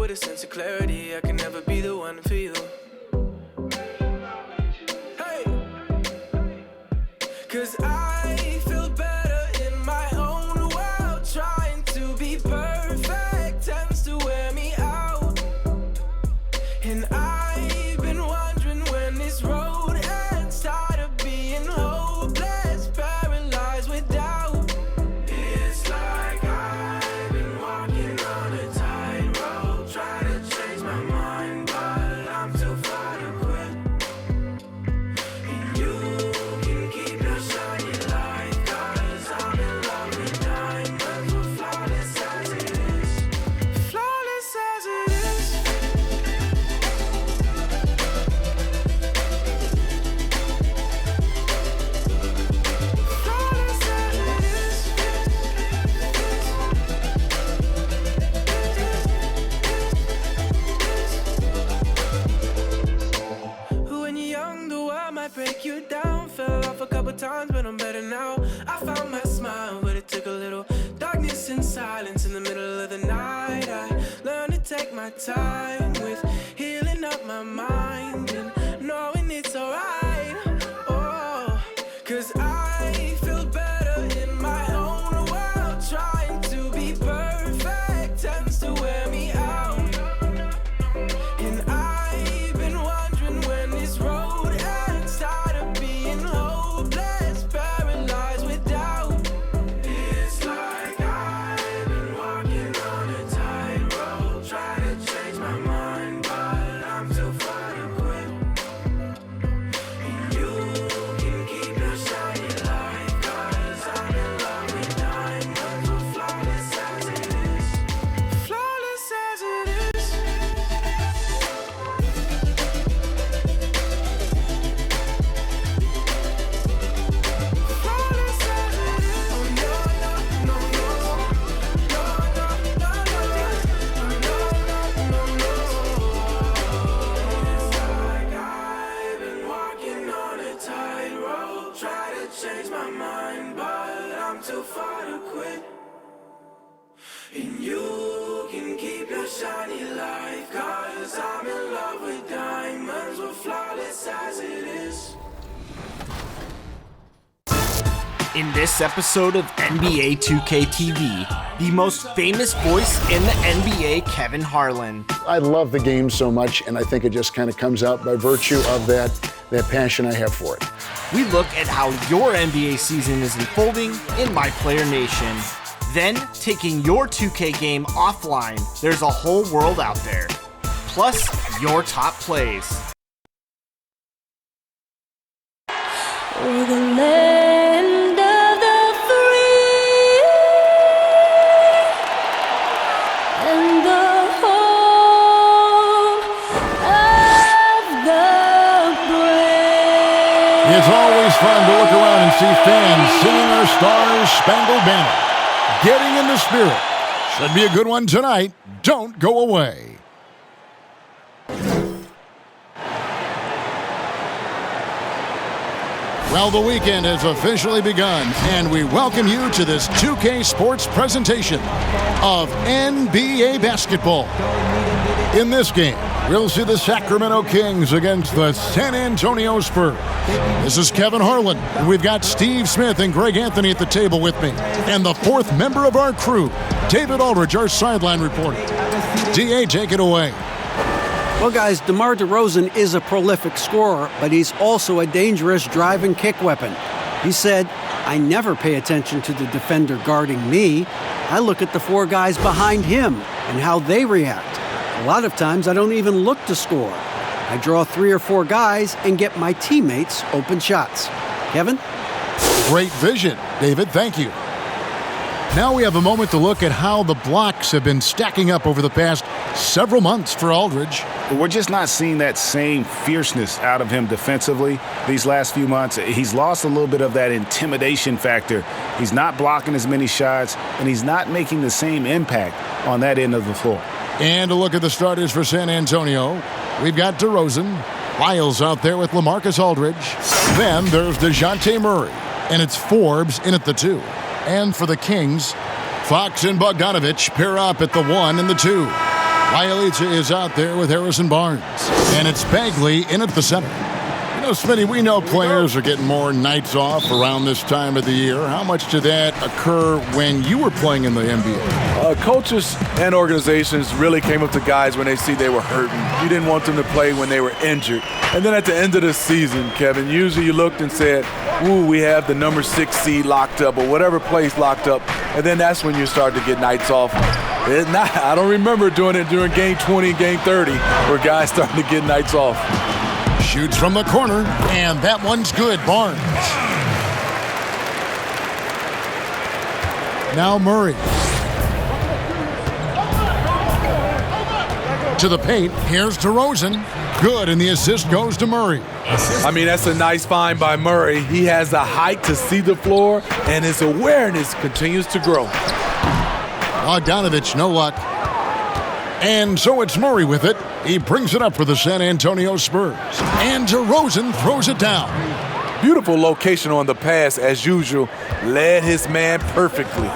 with a sense of clarity. I can never be the one for you. Hey, 'cause I feel better in my own world. Trying to be perfect tends to wear me out. And I've been wondering when this road ends. Tired of being hopeless, paralyzed with doubt. It's like I've been walking on a tightrope, trying to change my mind, but I'm too far to quit. And you can keep your shiny light, 'cause I'm in love with diamonds, we're flawless as it is. Flawless as it is. Flawless as it is. When you're young, the world might break you down. Fell off a couple times, but I'm better now. I found my smile, but it took a little darkness and silence in the middle of the night. I learned to take my time with healing up my mind and knowing it's alright. Oh, 'cause I feel better in my own world. Trying to be perfect tends to wear me out. And I've been wondering when this road ends. Tired of being hopeless, paralyzed with doubt. It's like I've been walking on a tightrope, trying to change my mind, but I'm too far to quit. And you can keep your shiny light, 'cause I'm in love with diamonds, we're flawless as it is. Flawless as it is. Flawless as it is. Oh no, no, no, no. No, no, no, no. No, no, no, no. It's like I've been walking on a tightrope, try to change my mind, but I'm too far to quit. And you can keep your shiny light, 'cause I'm in love with diamonds, we're flawless as it is. In this episode of NBA 2K TV, the most famous voice in the NBA, Kevin Harlan. I love the game so much, and I think it just kind of comes out by virtue of that passion I have for it. We look at how your NBA season is unfolding in My Player Nation. Then, taking your 2K game offline, there's a whole world out there. Plus, your top plays. We're the land of the free and the home of the brave. It's always fun to look around and see fans singing our Stars Spangled Banner. Getting in the spirit. Should be a good one tonight. Don't go away. Well, the weekend has officially begun, and we welcome you to this 2K Sports presentation of NBA basketball. In this game, we'll see the Sacramento Kings against the San Antonio Spurs. This is Kevin Harlan, and we've got Steve Smith and Greg Anthony at the table with me. And the fourth member of our crew, David Aldridge, our sideline reporter. DA, take it away. Well, guys, DeMar Derozan is a prolific scorer, but he's also a dangerous drive and kick weapon. He said, "I never pay attention to the defender guarding me. I look at the four guys behind him and how they react. A lot of times I don't even look to score. I draw 3 or 4 guys and get my teammates open shots." Kevin? Great vision, David. Thank you. Now we have a moment to look at how the blocks have been stacking up over the past several months for Aldridge. We're just not seeing that same fierceness out of him defensively these last few months. He's lost a little bit of that intimidation factor. He's not blocking as many shots, and he's not making the same impact on that end of the floor. And a look at the starters for San Antonio. We've got DeRozan, Lyles out there with LaMarcus Aldridge. Then there's DeJounte Murray, and it's Forbes in at the 2. And for the Kings, Fox and Bogdanovich pair up at the 1 and the 2. Bielitsa is out there with Harrison Barnes. And it's Bagley in at the center. You know, Smitty, we know players are getting more nights off around this time of the year. How much did that occur when you were playing in the NBA? Coaches and organizations really came up to guys when they see they were hurting. You didn't want them to play when they were injured. And then at the end of the season, Kevin, usually you looked and said, ooh, we have the number 6 seed locked up or whatever place locked up. And then that's when you start to get nights off. I don't remember doing it during game 20 and game 30 where guys started to get nights off. Shoots from the corner, and that one's good. Barnes. Now Murray. To the paint. Here's DeRozan. Good, and the assist goes to Murray. I mean, that's a nice find by Murray. He has the height to see the floor, and his awareness continues to grow. Bogdanovich, no luck. And so it's Murray with it. He brings it up for the San Antonio Spurs. And DeRozan throws it down. Beautiful location on the pass, as usual. Led his man perfectly.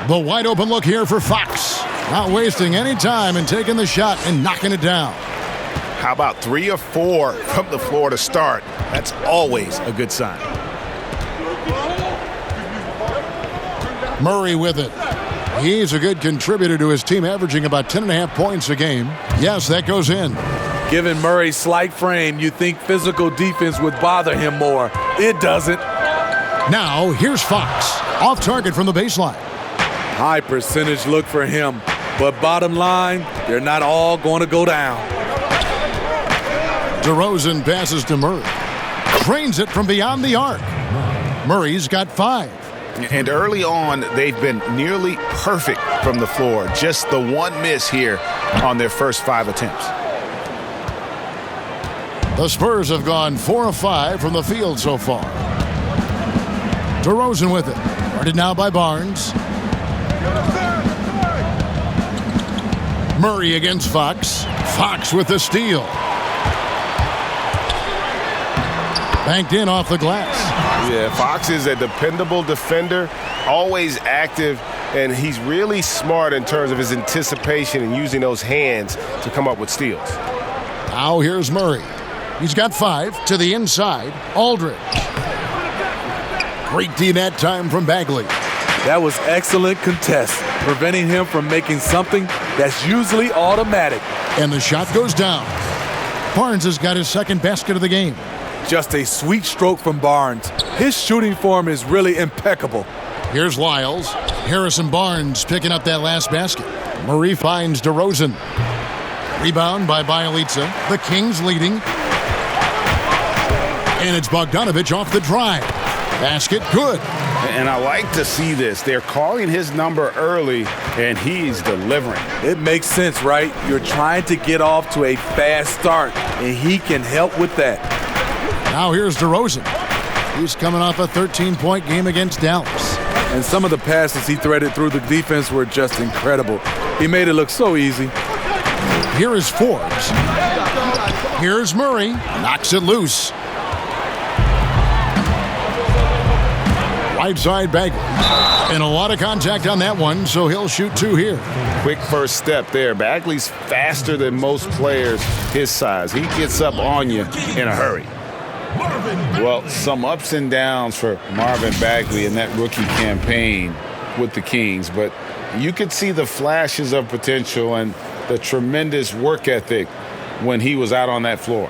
The wide open look here for Fox. Not wasting any time and taking the shot and knocking it down. How about 3 or 4 from the floor to start? That's always a good sign. Murray with it. He's a good contributor to his team, averaging about 10.5 points a game. Yes, that goes in. Given Murray's slight frame, you'd think physical defense would bother him more. It doesn't. Now, here's Fox. Off target from the baseline. High percentage look for him. But bottom line, they're not all going to go down. DeRozan passes to Murray. Drains it from beyond the arc. Murray's got 5. And early on, they've been nearly perfect from the floor. Just the one miss here on their first 5 attempts. The Spurs have gone 4 of 5 from the field so far. DeRozan with it. Guarded now by Barnes. Murray against Fox. Fox with the steal. Banked in off the glass. Yeah, Fox is a dependable defender, always active, and he's really smart in terms of his anticipation and using those hands to come up with steals. Now here's Murray. He's got 5 to the inside. Aldridge. Great D that time from Bagley. That was excellent contest, preventing him from making something that's usually automatic. And the shot goes down. Barnes has got his second basket of the game. Just a sweet stroke from Barnes. His shooting form is really impeccable. Here's Lyles. Harrison Barnes picking up that last basket. Murray finds DeRozan. Rebound by Bielitsa. The Kings leading. And it's Bogdanovich off the drive. Basket good. And I like to see this. They're calling his number early, and he's delivering. It makes sense, right? You're trying to get off to a fast start, and he can help with that. Now here's DeRozan. He's coming off a 13-point game against Dallas. And some of the passes he threaded through the defense were just incredible. He made it look so easy. Here is Forbes. Here's Murray. Knocks it loose. Right side Bagley. And a lot of contact on that one, so he'll shoot 2 here. Quick first step there. Bagley's faster than most players his size. He gets up on you in a hurry. Well, some ups and downs for Marvin Bagley in that rookie campaign with the Kings, but you could see the flashes of potential and the tremendous work ethic when he was out on that floor.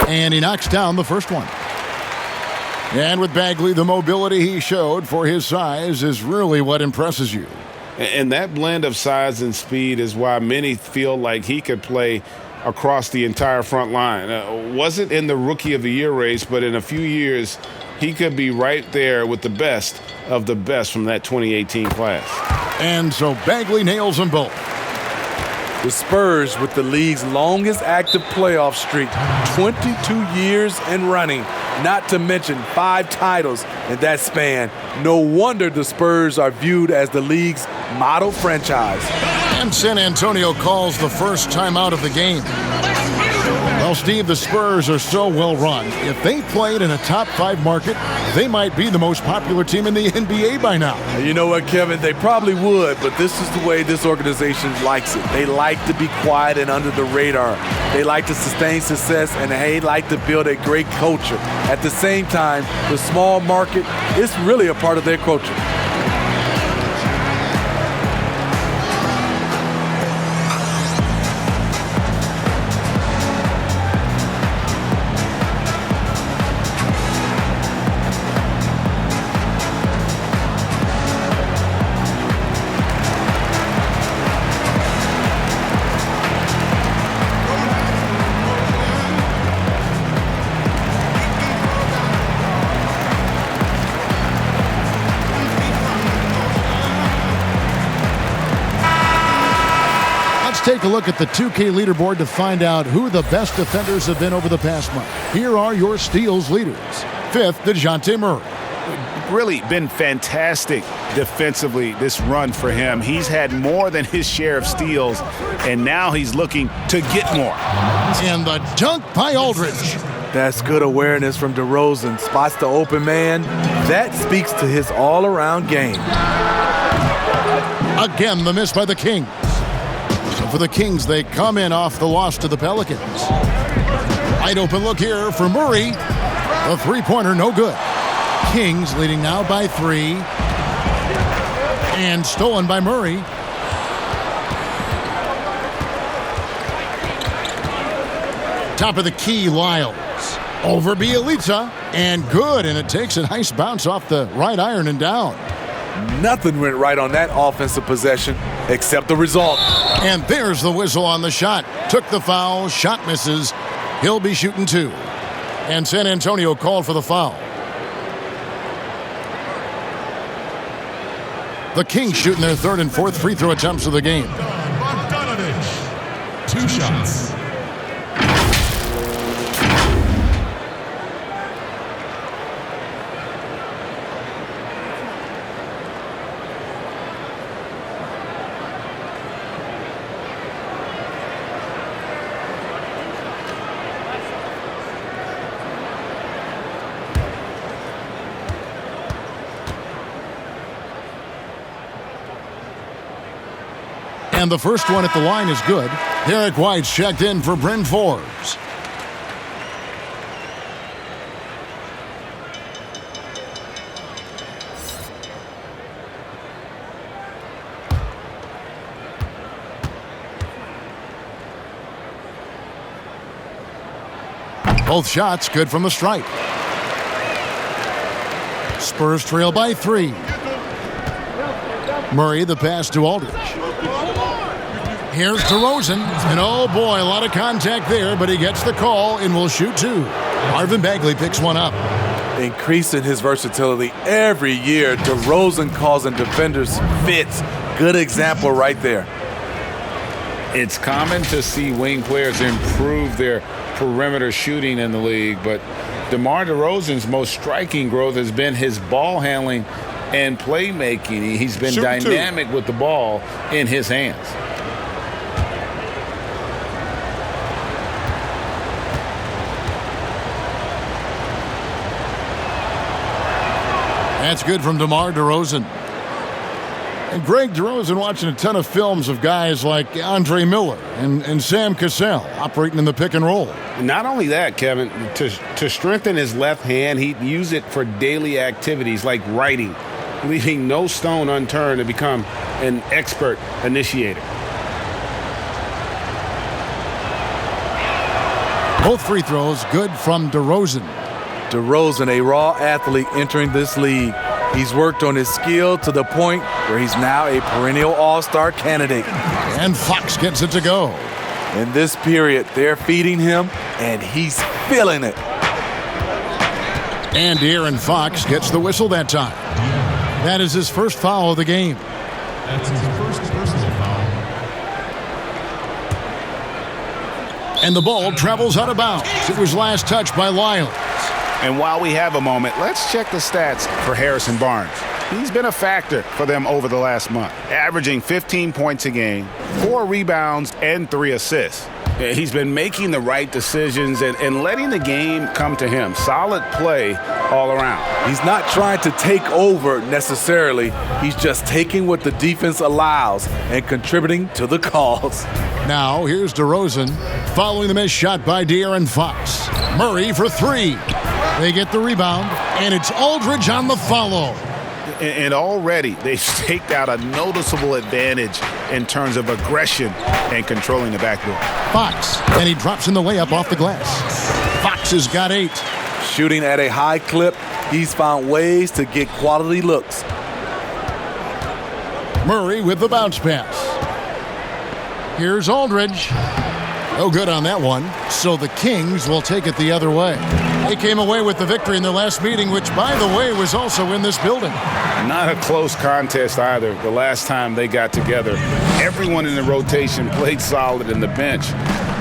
And he knocks down the first one. And with Bagley, the mobility he showed for his size is really what impresses you. And that blend of size and speed is why many feel like he could play across the entire front line. Wasn't in the Rookie of the Year race, but in a few years, he could be right there with the best of the best from that 2018 class. And so Bagley nails them both. The Spurs with the league's longest active playoff streak, 22 years and running, not to mention 5 titles in that span. No wonder the Spurs are viewed as the league's model franchise. And San Antonio calls the first timeout of the game. Well, Steve, the Spurs are so well run. If they played in a top 5 market, they might be the most popular team in the NBA by now. You know what, Kevin? They probably would, but this is the way this organization likes it. They like to be quiet and under the radar. They like to sustain success, and they like to build a great culture. At the same time, the small market is really a part of their culture. Take a look at the 2K leaderboard to find out who the best defenders have been over the past month. Here are your steals leaders. 5th, DeJounte Murray. Really been fantastic defensively this run for him. He's had more than his share of steals, and now he's looking to get more. And the dunk by Aldridge. That's good awareness from DeRozan. Spots the open man. That speaks to his all-around game. Again, the miss by the Kings. For the Kings, they come in off the loss to the Pelicans. Wide open look here for Murray. The three-pointer, no good. Kings leading now by 3. And stolen by Murray. Top of the key, Lyles. Over Bielitsa. And good, and it takes a nice bounce off the right iron and down. Nothing went right on that offensive possession except the result. And there's the whistle on the shot. Took the foul, shot misses. He'll be shooting 2. And San Antonio called for the foul. The Kings shooting their 3rd and 4th free throw attempts of the game. 2 shots. And the first one at the line is good. Derek White's checked in for Bryn Forbes. Both shots good from the stripe. Spurs trail by 3. Murray the pass to Aldridge. Here's DeRozan, and oh boy, a lot of contact there, but he gets the call and will shoot 2. Marvin Bagley picks one up. Increasing his versatility every year. DeRozan causing defenders fits. Good example right there. It's common to see wing players improve their perimeter shooting in the league, but DeMar DeRozan's most striking growth has been his ball handling and playmaking. He's been dynamic with the ball in his hands. That's good from DeMar DeRozan. And Greg DeRozan watching a ton of films of guys like Andre Miller and Sam Cassell operating in the pick and roll. Not only that, Kevin, to strengthen his left hand, he'd use it for daily activities like writing, leaving no stone unturned to become an expert initiator. Both free throws good from DeRozan. DeRozan, a raw athlete entering this league. He's worked on his skill to the point where he's now a perennial all-star candidate. And Fox gets it to go. In this period, they're feeding him, and he's feeling it. And De'Aaron Fox gets the whistle that time. That is his first foul of the game. That's his first personal foul. And the ball travels out of bounds. It was last touched by Lyles. And while we have a moment, let's check the stats for Harrison Barnes. He's been a factor for them over the last month, averaging 15 points a game, 4 rebounds, and 3 assists. He's been making the right decisions and letting the game come to him. Solid play all around. He's not trying to take over necessarily. He's just taking what the defense allows and contributing to the cause. Now, here's DeRozan following the missed shot by De'Aaron Fox. Murray for 3. They get the rebound, and it's Aldridge on the follow. And already they've staked out a noticeable advantage in terms of aggression and controlling the backboard. Fox, and he drops in the layup off the glass. Fox has got 8. Shooting at a high clip, he's found ways to get quality looks. Murray with the bounce pass. Here's Aldridge. No good on that one, so the Kings will take it the other way. They came away with the victory in their last meeting, which, by the way, was also in this building. Not a close contest either. The last time they got together, everyone in the rotation played solid, and the bench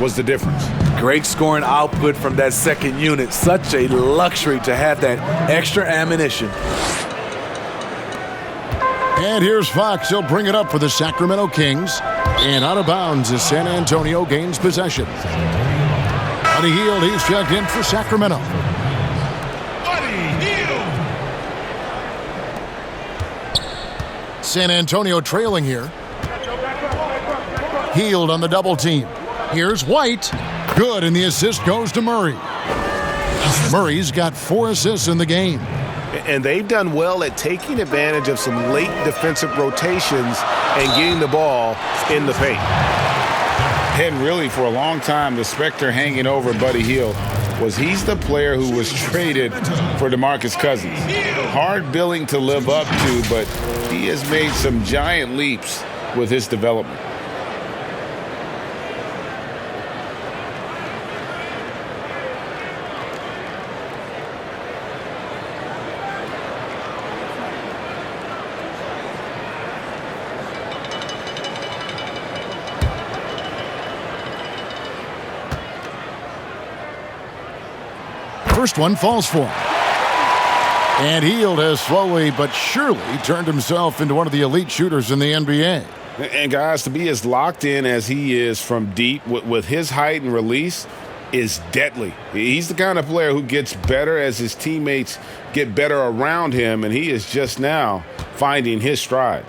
was the difference. Great scoring output from that second unit. Such a luxury to have that extra ammunition. And here's Fox. He'll bring it up for the Sacramento Kings. And out of bounds as San Antonio gains possession. Buddy Hield, he's checked in for Sacramento. San Antonio trailing here. Hield on the double team. Here's White. Good, and the assist goes to Murray. Murray's got 4 assists in the game. And they've done well at taking advantage of some late defensive rotations and getting the ball in the paint. And really, for a long time, the specter hanging over Buddy Hield was he's the player who was traded for DeMarcus Cousins. Hard billing to live up to, but he has made some giant leaps with his development. First one falls for him. And Hield has slowly but surely turned himself into one of the elite shooters in the NBA. And guys, to be as locked in as he is from deep with his height and release is deadly. He's the kind of player who gets better as his teammates get better around him, and he is just now finding his stride.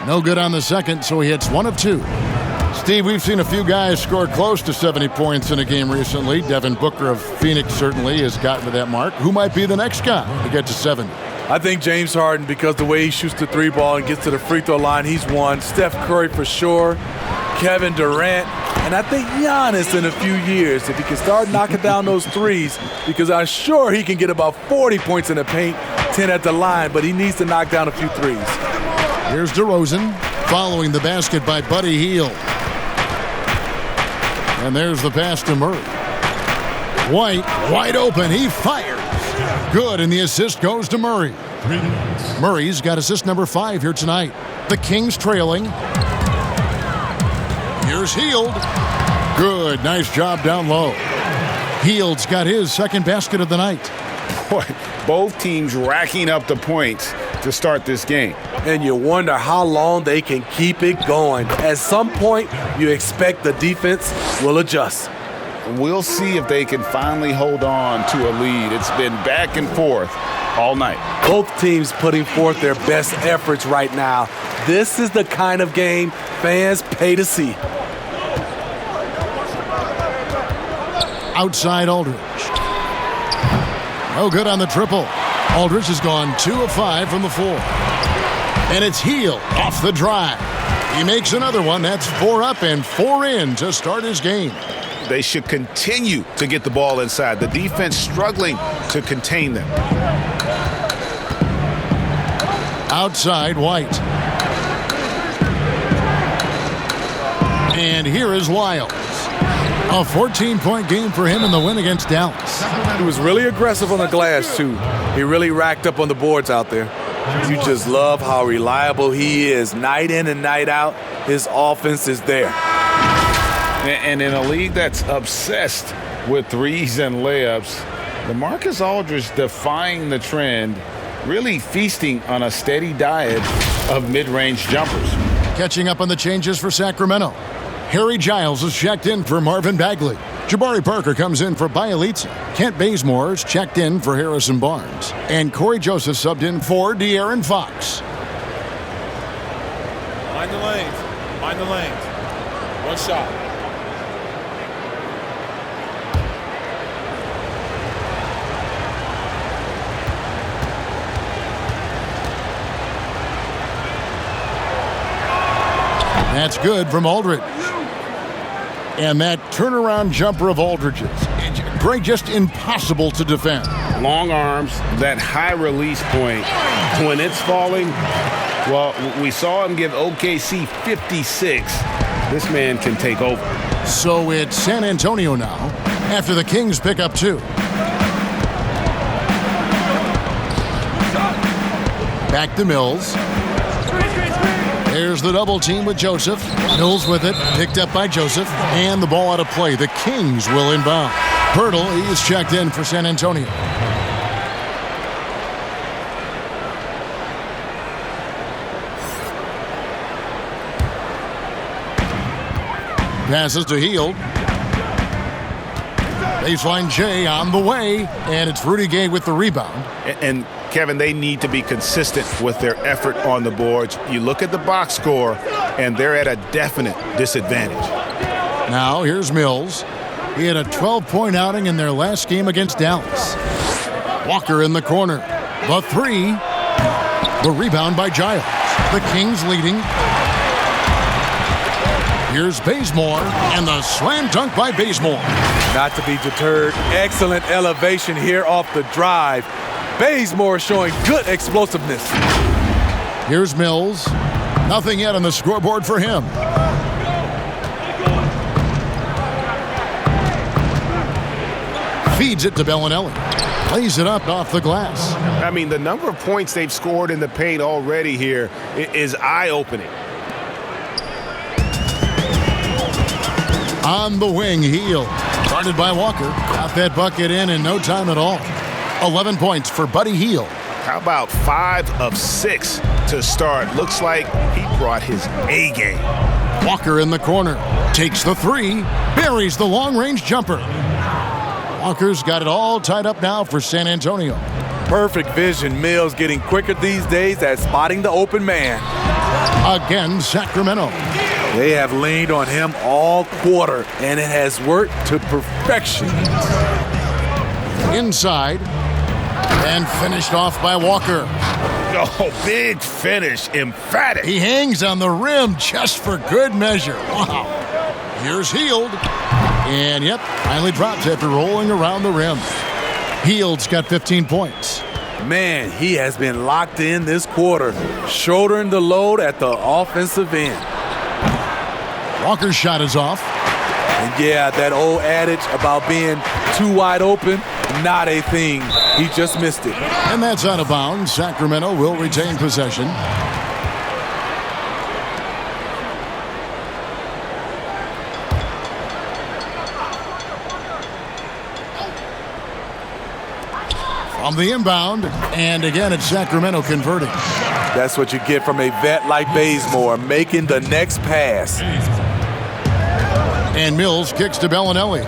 No good on the second, so he hits 1 of 2. Steve, we've seen a few guys score close to 70 points in a game recently. Devin Booker of Phoenix certainly has gotten to that mark. Who might be the next guy to get to 70? I think James Harden, because the way he shoots the 3 ball and gets to the free throw line, he's one. Steph Curry for sure. Kevin Durant. And I think Giannis in a few years, if he can start knocking down those threes, because I'm sure he can get about 40 points in the paint, 10 at the line, but he needs to knock down a few threes. Here's DeRozan following the basket by Buddy Hield. And there's the pass to Murray. White, wide open. He fires. Good, and the assist goes to Murray. Murray's got assist number 5 here tonight. The Kings trailing. Here's Hield. Good, nice job down low. Hield's got his second basket of the night. Boy, both teams racking up the points to start this game. And you wonder how long they can keep it going. At some point, you expect the defense will adjust. We'll see if they can finally hold on to a lead. It's been back and forth all night. Both teams putting forth their best efforts right now. This is the kind of game fans pay to see. Outside Aldridge. No good on the triple. Aldridge has gone 2 of 5 from the floor. And it's Hield off the drive. He makes another one. That's 4 up and 4 in to start his game. They should continue to get the ball inside. The defense struggling to contain them. Outside White. And here is Lyles. A 14-point game for him in the win against Dallas. He was really aggressive on the glass, too. He really racked up on the boards out there. You just love how reliable he is. Night in and night out, his offense is there. And in a league that's obsessed with threes and layups, LaMarcus Aldridge defying the trend, really feasting on a steady diet of mid-range jumpers. Catching up on the changes for Sacramento. Harry Giles is checked in for Marvin Bagley. Jabari Parker comes in for Bielitsa. Kent Bazemore is checked in for Harrison Barnes. And Corey Joseph subbed in for De'Aaron Fox. Mind the lanes. Mind the lanes. One shot. That's good from Aldridge. And that turnaround jumper of Aldridge's, Greg, just impossible to defend. Long arms, that high release point, when it's falling, well, we saw him give OKC 56. This man can take over. So it's San Antonio now, after the Kings pick up 2. Back to Mills. There's the double team with Joseph. Mills with it, picked up by Joseph, and the ball out of play. The Kings will inbound. Pirtle, he is checked in for San Antonio. Passes to Hield. Baseline J on the way, and it's Rudy Gay with the rebound. And Kevin, they need to be consistent with their effort on the boards. You look at the box score, and they're at a definite disadvantage. Now, here's Mills. He had a 12-point outing in their last game against Dallas. Walker in the corner. The 3. The rebound by Giles. The Kings leading. Here's Bazemore, and the slam dunk by Bazemore. Not to be deterred. Excellent elevation here off the drive. Bazemore showing good explosiveness. Here's Mills. Nothing yet on the scoreboard for him. Feeds it to Bellinelli. Plays it up off the glass. I mean, the number of points they've scored in the paint already here is eye-opening. On the wing, Hield. Guarded by Walker. Got that bucket in no time at all. 11 points for Buddy Hield. How about 5 of 6 to start? Looks like he brought his A game. Walker in the corner. Takes the 3. Buries the long-range jumper. Walker's got it all tied up now for San Antonio. Perfect vision. Mills getting quicker these days at spotting the open man. Again, Sacramento. They have leaned on him all quarter, and it has worked to perfection. Inside, and finished off by Walker. Oh, big finish, emphatic. He hangs on the rim just for good measure. Wow. Here's Hield. And yep, finally drops after rolling around the rim. Hield's got 15 points. Man, he has been locked in this quarter, shouldering the load at the offensive end. Walker's shot is off. And yeah, that old adage about being too wide open, not a thing. He just missed it. And that's out of bounds. Sacramento will retain possession. From the inbound, and again it's Sacramento converting. That's what you get from a vet like Bazemore, making the next pass. And Mills kicks to Bellinelli.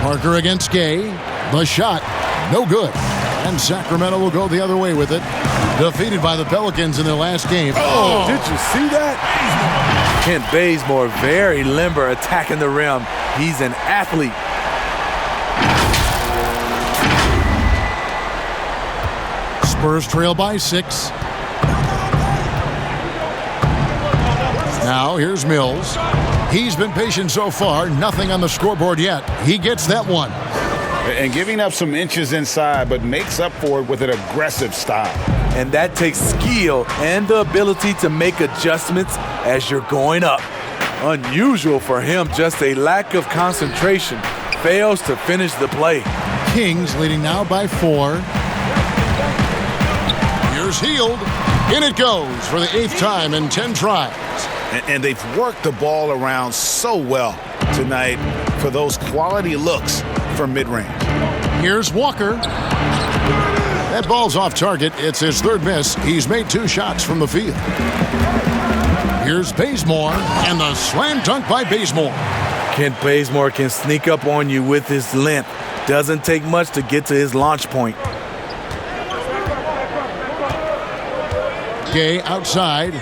Parker against Gay. The shot, no good. And Sacramento will go the other way with it. Defeated by the Pelicans in their last game. Oh, did you see that? Kent Bazemore, very limber, attacking the rim. He's an athlete. Spurs trail by 6. Now here's Mills. He's been patient so far. Nothing on the scoreboard yet. He gets that one. And giving up some inches inside, but makes up for it with an aggressive style. And that takes skill and the ability to make adjustments as you're going up. Unusual for him, just a lack of concentration. Fails to finish the play. Kings leading now by 4. Here's Hield. In it goes for the 8th time in 10 tries. And they've worked the ball around so well tonight for those quality looks from mid-range. Here's Walker. That ball's off target. It's his 3rd miss. He's made 2 shots from the field. Here's Bazemore, and the slam dunk by Bazemore. Kent Bazemore can sneak up on you with his length. Doesn't take much to get to his launch point. Gay outside.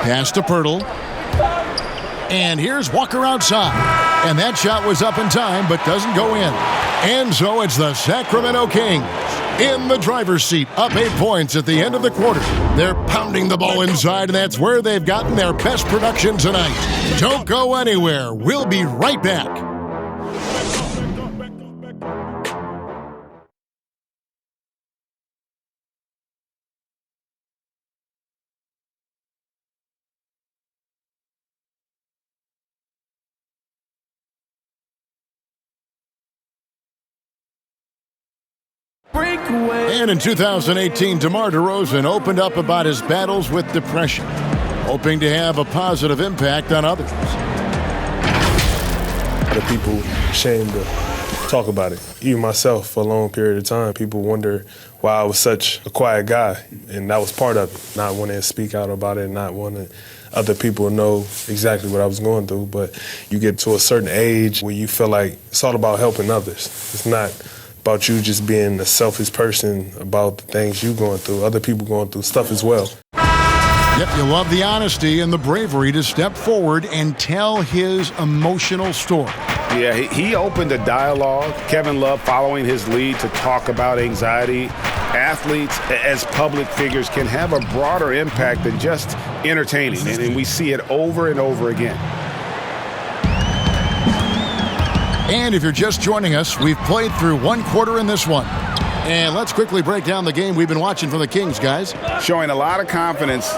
Pass to Pirtle. And here's Walker outside. And that shot was up in time, but doesn't go in. And so it's the Sacramento Kings in the driver's seat, up 8 points at the end of the quarter. They're pounding the ball inside, and that's where they've gotten their best production tonight. Don't go anywhere. We'll be right back. And in 2018, DeMar Derozan opened up about his battles with depression, hoping to have a positive impact on others. The people ashamed to talk about it. Even myself, for a long period of time, people wonder why I was such a quiet guy, and that was part of it, not wanting to speak out about it, not wanting other people to know exactly what I was going through. But you get to a certain age where you feel like it's all about helping others. It's not about you just being a selfish person about the things you're going through. Other people going through stuff as well. Yep, you love the honesty and the bravery to step forward and tell his emotional story. Yeah, he opened a dialogue. Kevin Love following his lead to talk about anxiety. Athletes, as public figures, can have a broader impact than just entertaining, and we see it over and over again. And if you're just joining us, we've played through 1 quarter in this one. And let's quickly break down the game we've been watching from the Kings, guys. Showing a lot of confidence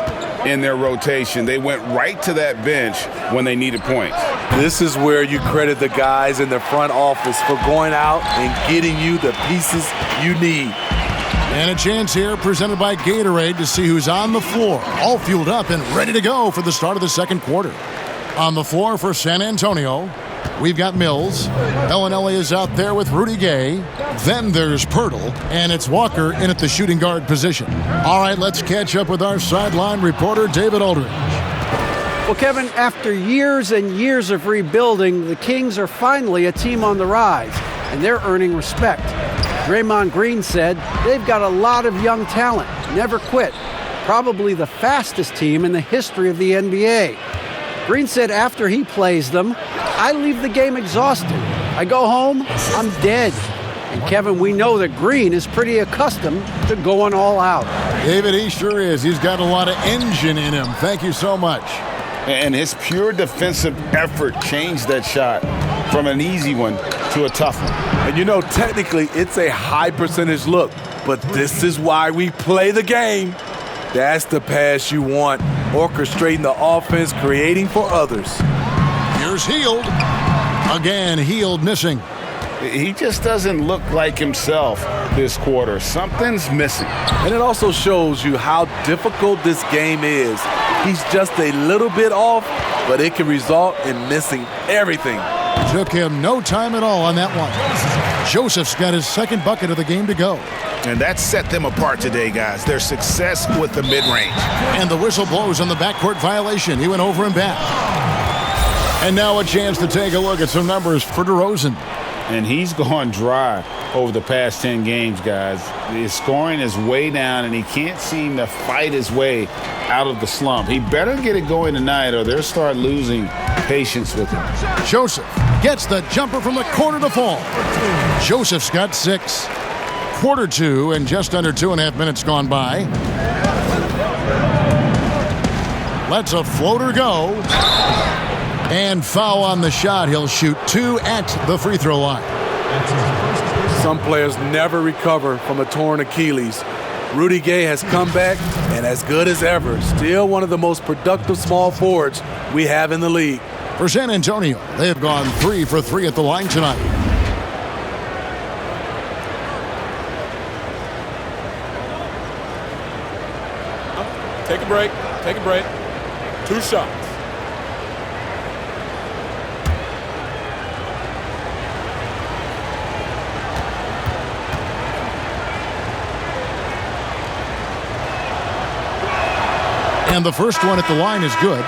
in their rotation. They went right to that bench when they needed points. This is where you credit the guys in the front office for going out and getting you the pieces you need. And a chance here presented by Gatorade to see who's on the floor, all fueled up and ready to go for the start of the 2nd quarter. On the floor for San Antonio, we've got Mills. Bellinelli is out there with Rudy Gay. Then there's Pirtle, and it's Walker in at the shooting guard position. All right, let's catch up with our sideline reporter, David Aldridge. Well, Kevin, after years and years of rebuilding, the Kings are finally a team on the rise, and they're earning respect. Draymond Green said they've got a lot of young talent, never quit, probably the fastest team in the history of the NBA. Green said after he plays them, I leave the game exhausted. I go home, I'm dead. And Kevin, we know that Green is pretty accustomed to going all out. David, he sure is. He's got a lot of engine in him. Thank you so much. And his pure defensive effort changed that shot from an easy one to a tough one. And you know, technically, it's a high percentage look, but this is why we play the game. That's the pass you want, orchestrating the offense, creating for others. Here's Hield. Again, Hield missing. He just doesn't look like himself this quarter. Something's missing. And it also shows you how difficult this game is. He's just a little bit off, but it can result in missing everything. Took him no time at all on that one. Joseph's got his 2nd bucket of the game to go. And that set them apart today, guys. Their success with the mid-range. And the whistle blows on the backcourt violation. He went over and back. And now a chance to take a look at some numbers for DeRozan. And he's gone dry over the past 10 games, guys. His scoring is way down, and he can't seem to fight his way out of the slump. He better get it going tonight, or they'll start losing patience with him. Joseph gets the jumper from the corner to fall. Joseph's got 6. Quarter 2, and just under 2.5 minutes gone by. Lets a floater go. And foul on the shot. He'll shoot 2 at the free throw line. Some players never recover from a torn Achilles. Rudy Gay has come back and as good as ever. Still one of the most productive small forwards we have in the league. For San Antonio, they have gone 3 for 3 at the line tonight. Take a break. Take a break. 2 shots. And the first one at the line is good.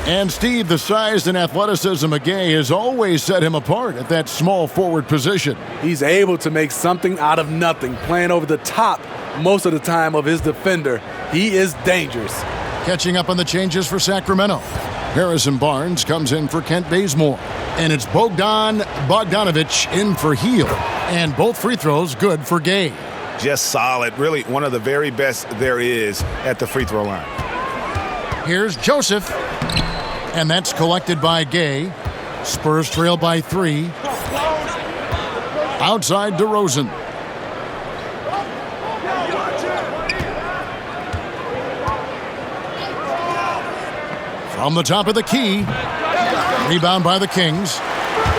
And Steve, the size and athleticism of Gay has always set him apart at that small forward position. He's able to make something out of nothing, playing over the top most of the time of his defender. He is dangerous. Catching up on the changes for Sacramento. Harrison Barnes comes in for Kent Bazemore. And it's Bogdan Bogdanovic in for Heel. And both free throws good for Gay. Just solid. Really one of the very best there is at the free throw line. Here's Joseph. And that's collected by Gay. Spurs trail by 3. Outside DeRozan. From the top of the key. Rebound by the Kings.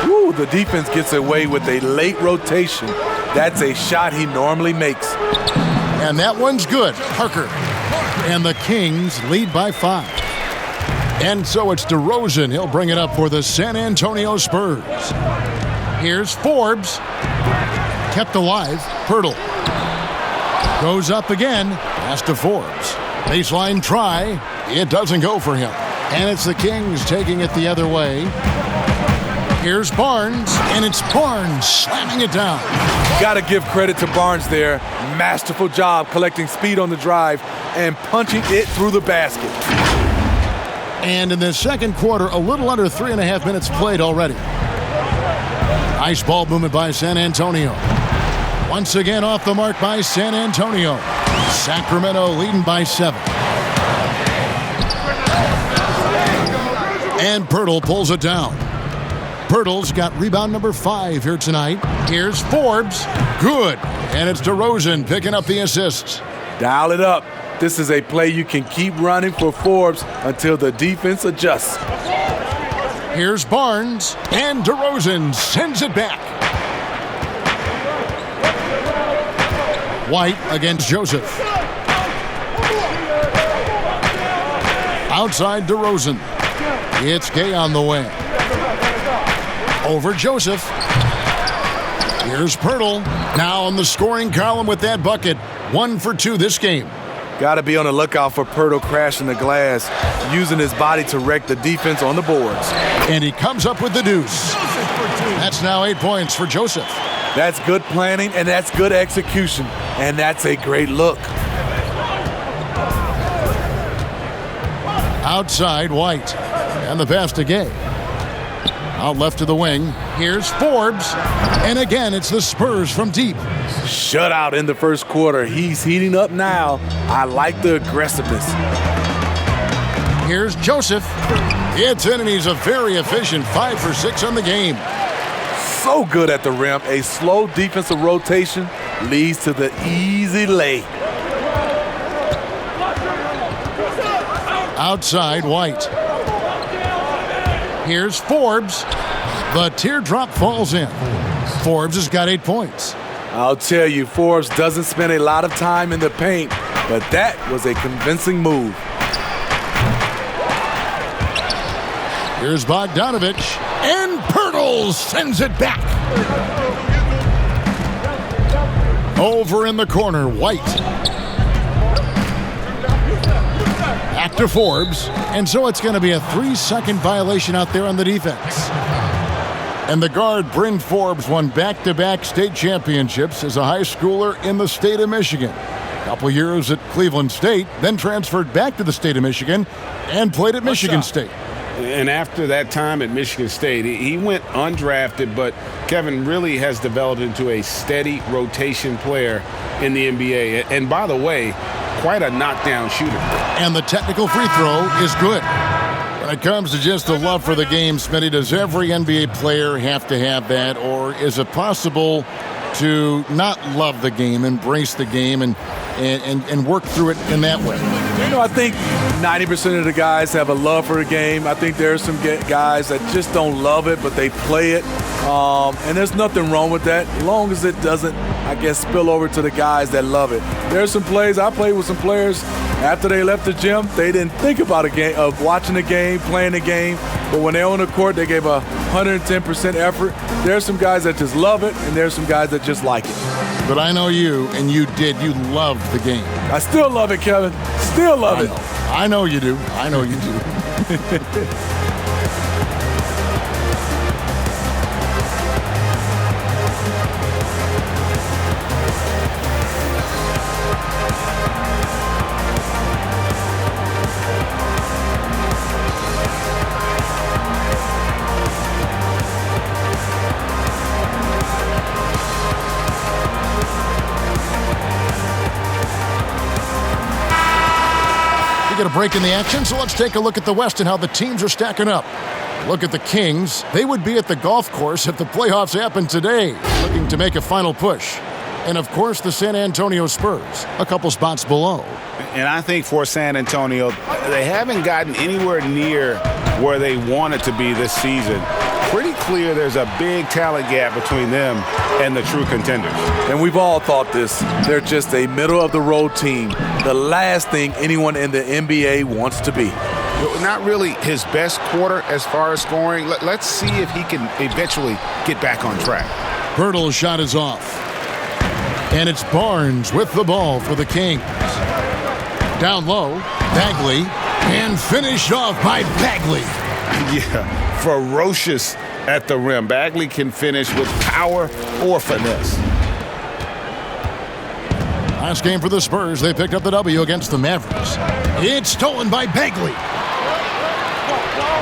Woo, the defense gets away with a late rotation. That's a shot he normally makes. And that one's good. Parker. And the Kings lead by 5. And so it's DeRozan. He'll bring it up for the San Antonio Spurs. Here's Forbes. Kept alive. Pirtle. Goes up again. Pass to Forbes. Baseline try. It doesn't go for him. And it's the Kings taking it the other way. Here's Barnes. And it's Barnes slamming it down. Got to give credit to Barnes there. Masterful job collecting speed on the drive and punching it through the basket. And in the second quarter, a little under 3.5 minutes played already. Nice ball movement by San Antonio. Once again off the mark by San Antonio. Sacramento leading by 7. And Pirtle pulls it down. Pirtle's got rebound number 5 here tonight. Here's Forbes. Good. And it's DeRozan picking up the assists. Dial it up. This is a play you can keep running for Forbes until the defense adjusts. Here's Barnes, and DeRozan sends it back. White against Joseph. Outside DeRozan. It's Gay on the way. Over Joseph. Here's Pirtle. Now on the scoring column with that bucket. 1 for 2 this game. Got to be on the lookout for Pirtle crashing the glass, using his body to wreck the defense on the boards. And he comes up with the deuce. That's now 8 points for Joseph. That's good planning, and that's good execution. And that's a great look. Outside, White. And the pass to Gay. Out left to the wing. Here's Forbes. And again, it's the Spurs from deep. Shutout in the first quarter. He's heating up now. I like the aggressiveness. Here's Joseph. It's in, and he's a very efficient 5 for 6 on the game. So good at the rim. A slow defensive rotation leads to the easy lay. Outside, White. Here's Forbes. The teardrop falls in. Forbes has got 8 points. I'll tell you, Forbes doesn't spend a lot of time in the paint, but that was a convincing move. Here's Bogdanovic, and Pirtle sends it back. Over in the corner, White. Back to Forbes, and so it's going to be a 3-second violation out there on the defense. And the guard, Bryn Forbes, won back-to-back state championships as a high schooler in the state of Michigan. A couple years at Cleveland State, then transferred back to the state of Michigan and played at Michigan State. And after that time at Michigan State, he went undrafted, but Kevin really has developed into a steady rotation player in the NBA. And by the way, quite a knockdown shooter. And the technical free throw is good. When it comes to just the love for the game, Smitty, does every NBA player have to have that, or is it possible to not love the game, embrace the game, and and work through it in that way? I think 90% of the guys have a love for the game. I think there are some guys that just don't love it, but they play it. And there's nothing wrong with that, as long as it doesn't, I guess, spill over to the guys that love it. There's some plays. I played with some players after they left the gym. They didn't think about a game, of watching the game, playing the game. But when they're on the court, they gave 110% effort. There's some guys that just love it, and there's some guys that just like it. But I know you, and you did. You loved the game. I still love it, Kevin. Still love it. I know you do. I know you do. A break in the action, so let's take a look at the West and how the teams are stacking up. Look at the Kings. They would be at the golf course if the playoffs happened today, looking to make a final push. And, of course, the San Antonio Spurs, a couple spots below. And I think for San Antonio, they haven't gotten anywhere near where they wanted to be this season. Pretty clear there's a big talent gap between them and the true contenders. And we've all thought this. They're just a middle-of-the-road team. The last thing anyone in the NBA wants to be. Not really his best quarter as far as scoring. Let's see if he can eventually get back on track. Pirtle's shot is off. And it's Barnes with the ball for the Kings. Down low, Bagley, and finished off by Bagley. Yeah, ferocious at the rim. Bagley can finish with power or finesse. Last game for the Spurs, they picked up the W against the Mavericks. It's stolen by Bagley.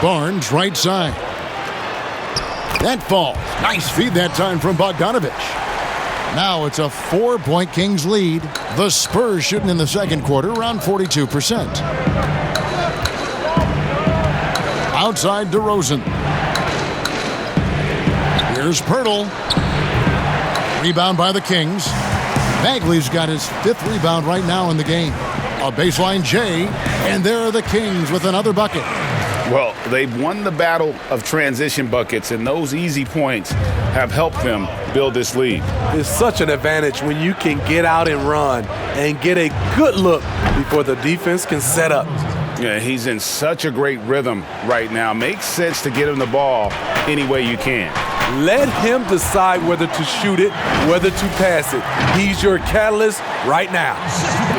Barnes, right side. That falls. Nice feed that time from Bogdanovich. Now it's a 4-point Kings lead. The Spurs shooting in the second quarter around 42%. Outside DeRozan. Here's Pirtle. Rebound by the Kings. Bagley's got his 5th rebound right now in the game. A baseline J, and there are the Kings with another bucket. Well, they've won the battle of transition buckets, and those easy points have helped them build this lead. It's such an advantage when you can get out and run and get a good look before the defense can set up. Yeah, he's in such a great rhythm right now. Makes sense to get him the ball any way you can. Let him decide whether to shoot it, whether to pass it. He's your catalyst right now.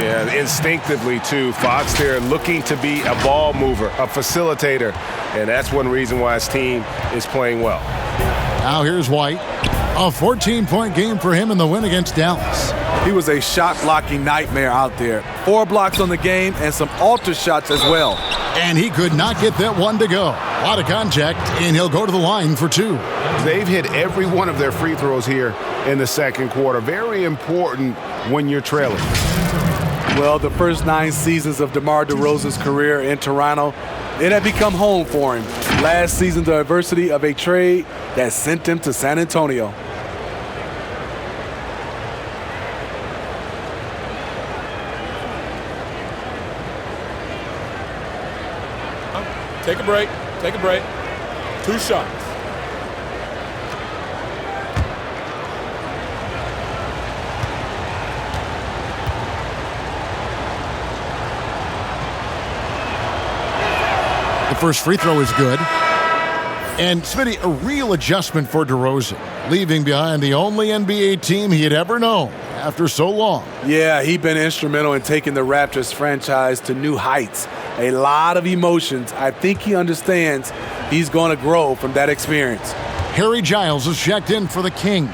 Yeah, instinctively, too. Fox there looking to be a ball mover, a facilitator, and that's one reason why his team is playing well. Now here's White. A 14-point game for him in the win against Dallas. He was a shot-blocking nightmare out there. 4 blocks on the game and some alter shots as well. And he could not get that one to go. A lot of contact, and he'll go to the line for 2. They've hit every one of their free throws here in the second quarter. Very important when you're trailing. Well, the first 9 seasons of DeMar DeRozan's career in Toronto, it had become home for him. Last season, the adversity of a trade that sent him to San Antonio. Take a break. Take a break. 2 shots. The first free throw is good. And, Smitty, a real adjustment for DeRozan, leaving behind the only NBA team he had ever known after so long. Yeah, he's been instrumental in taking the Raptors franchise to new heights. A lot of emotions. I think he understands he's going to grow from that experience. Harry Giles is checked in for the Kings.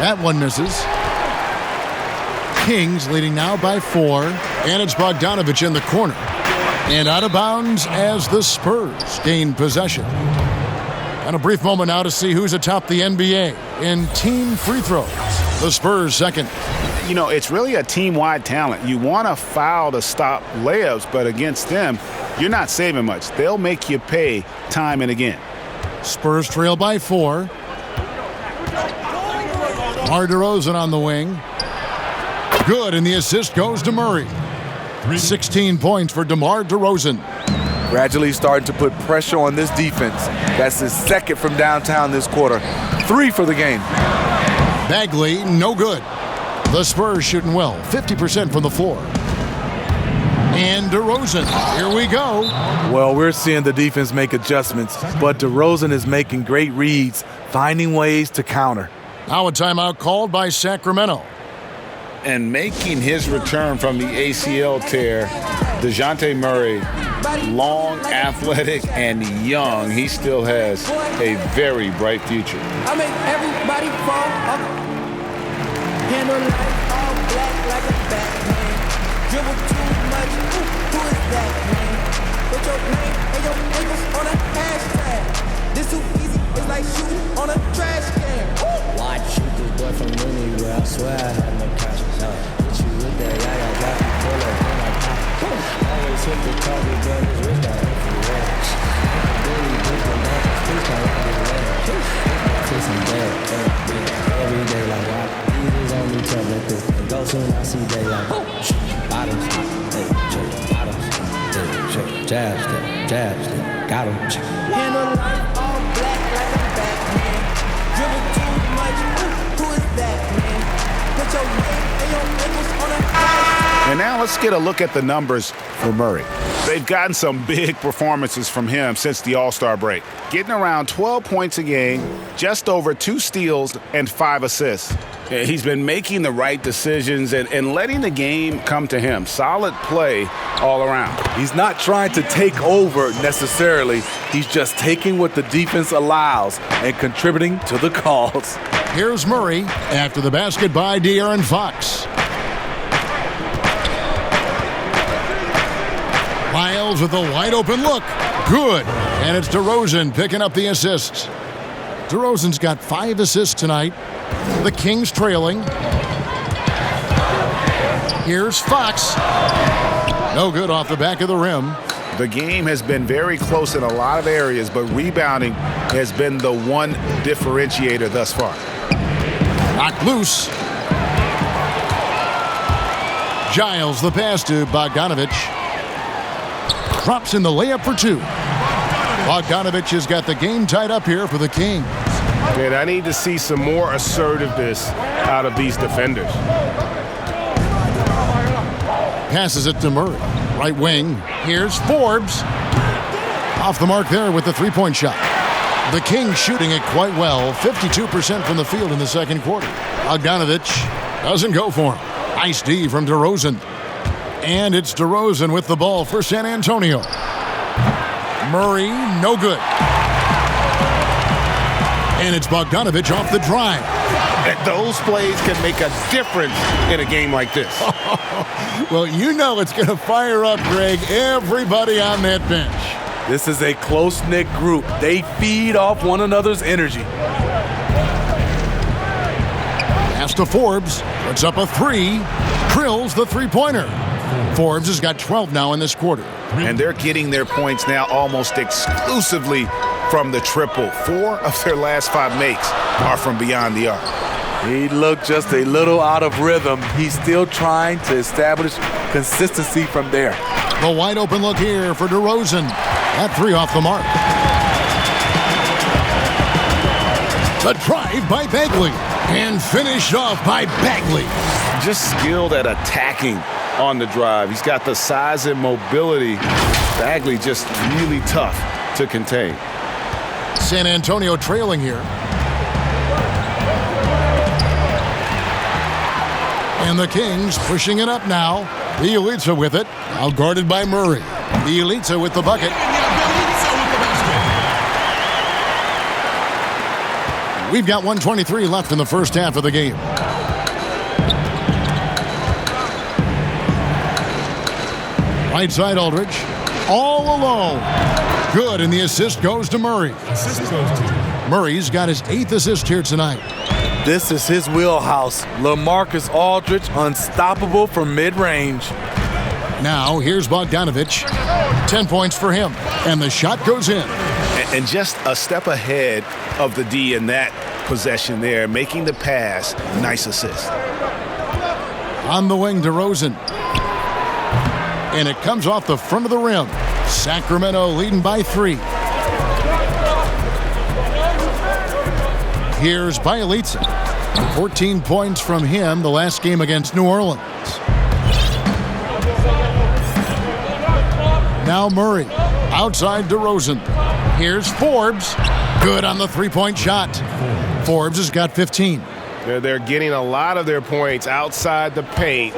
That one misses. Kings leading now by 4, and it's Bogdanovich in the corner. And out of bounds as the Spurs gain possession. And a brief moment now to see who's atop the NBA in team free throws. The Spurs second. You know, it's really a team-wide talent. You want to foul to stop layups, but against them, you're not saving much. They'll make you pay time and again. Spurs trail by 4. DeMar DeRozan on the wing. Good, and the assist goes to Murray. 16 points for DeMar DeRozan. Gradually starting to put pressure on this defense. That's his second from downtown this quarter. 3 for the game. Bagley, no good. The Spurs shooting well, 50% from the floor. And DeRozan, here we go. Well, we're seeing the defense make adjustments, but DeRozan is making great reads, finding ways to counter. Now a timeout called by Sacramento. And making his return from the ACL tear, DeJounte Murray, long, athletic, and young, he still has a very bright future. I make everybody fall up. Handle life all black like a Batman. Dribble too much, who is that, man? Put your name and your ankles on a hashtag. This too easy, it's like shooting on a trash can. Watch shoot this boy from anywhere, I swear I had no conscience. Hit you with that, I got you full of then I pop. Always hit the target, but it's with that influence. Really deep on that, please don't let me let. Kissing dead, every day like rock. These on me tell me this. And go soon, I see daylight. Bottoms, hey, bottoms, hey, jabs, got him. Handle life all black like a Batman. Dribble too much, who is that, man? Put your name and your ankles on a hashtag. And now let's get a look at the numbers for Murray. They've gotten some big performances from him since the All-Star break. Getting around 12 points a game, just over 2 steals, and 5 assists. He's been making the right decisions and letting the game come to him. Solid play all around. He's not trying to take over necessarily. He's just taking what the defense allows and contributing to the calls. Here's Murray after the basket by De'Aaron Fox. Miles with a wide open look. Good. And it's DeRozan picking up the assists. DeRozan's got 5 assists tonight. The Kings trailing. Here's Fox. No good off the back of the rim. The game has been very close in a lot of areas, but rebounding has been the one differentiator thus far. Knocked loose. Giles the pass to Bogdanovich. Drops in the layup for 2. Bogdanovich has got the game tied up here for the Kings. Man, I need to see some more assertiveness out of these defenders. Passes it to Murray. Right wing. Here's Forbes. Off the mark there with the three-point shot. The Kings shooting it quite well. 52% from the field in the second quarter. Bogdanovich doesn't go for him. Nice D from DeRozan. And it's DeRozan with the ball for San Antonio. Murray, no good. And it's Bogdanovich off the drive. Those plays can make a difference in a game like this. Well, you know it's going to fire up, Greg, everybody on that bench. This is a close-knit group. They feed off one another's energy. Pass to Forbes. Puts up a 3. Drills the three-pointer. Forbes has got 12 now in this quarter. And they're getting their points now almost exclusively from the triple. 4 of their last 5 makes are from beyond the arc. He looked just a little out of rhythm. He's still trying to establish consistency from there. The wide open look here for DeRozan. That 3 off the mark. The drive by Bagley. And finished off by Bagley. Just skilled at attacking on the drive. He's got the size and mobility. Bagley just really tough to contain. San Antonio trailing here. And the Kings pushing it up now. Bielitsa with it. Now guarded by Murray. Bielitsa with the bucket. We've got 1:23 left in the first half of the game. Right side Aldridge. All alone. Good, and the assist goes to Murray. Murray's got his 8th assist here tonight. This is his wheelhouse. LaMarcus Aldridge, unstoppable from mid-range. Now, here's Bogdanovich. 10 points for him, and the shot goes in. And just a step ahead of the D in that possession there, making the pass. Nice assist. On the wing, DeRozan. And it comes off the front of the rim. Sacramento leading by 3. Here's Bielitsa. 14 points from him the last game against New Orleans. Now Murray. Outside DeRozan. Here's Forbes. Good on the three-point shot. Forbes has got 15. They're getting a lot of their points outside the paint.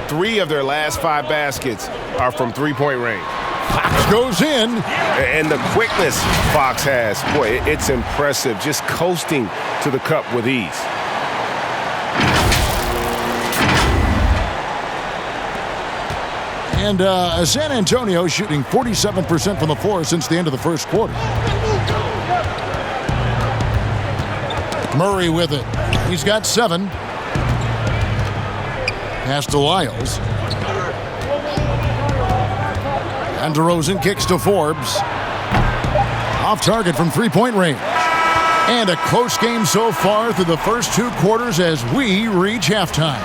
3 of their last 5 baskets are from three-point range. Fox goes in. And the quickness Fox has, boy, it's impressive. Just coasting to the cup with ease. And San Antonio shooting 47% from the floor since the end of the first quarter. Murray with it. He's got 7. Pass to Lyles. And DeRozan kicks to Forbes. Off target from three-point range. And a close game so far through the first 2 quarters as we reach halftime.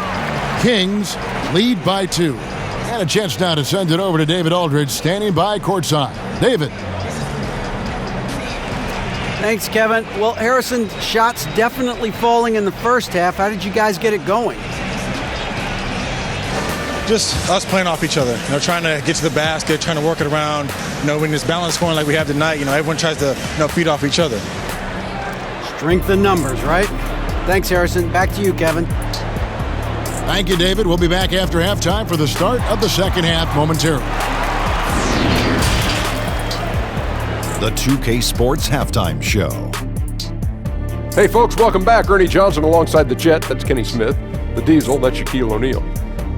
Kings lead by 2. And a chance now to send it over to David Aldridge, standing by courtside. David. Thanks, Kevin. Well, Harrison, shots definitely falling in the first half. How did you guys get it going? Just us playing off each other, trying to get to the basket, trying to work it around. When it's balanced scoring like we have tonight, everyone tries to feed off each other. Strength in numbers, right? Thanks, Harrison. Back to you, Kevin. Thank you, David. We'll be back after halftime for the start of the second half momentarily. The 2K Sports Halftime Show. Hey, folks, welcome back. Ernie Johnson alongside the Jet. That's Kenny Smith. The Diesel, that's Shaquille O'Neal.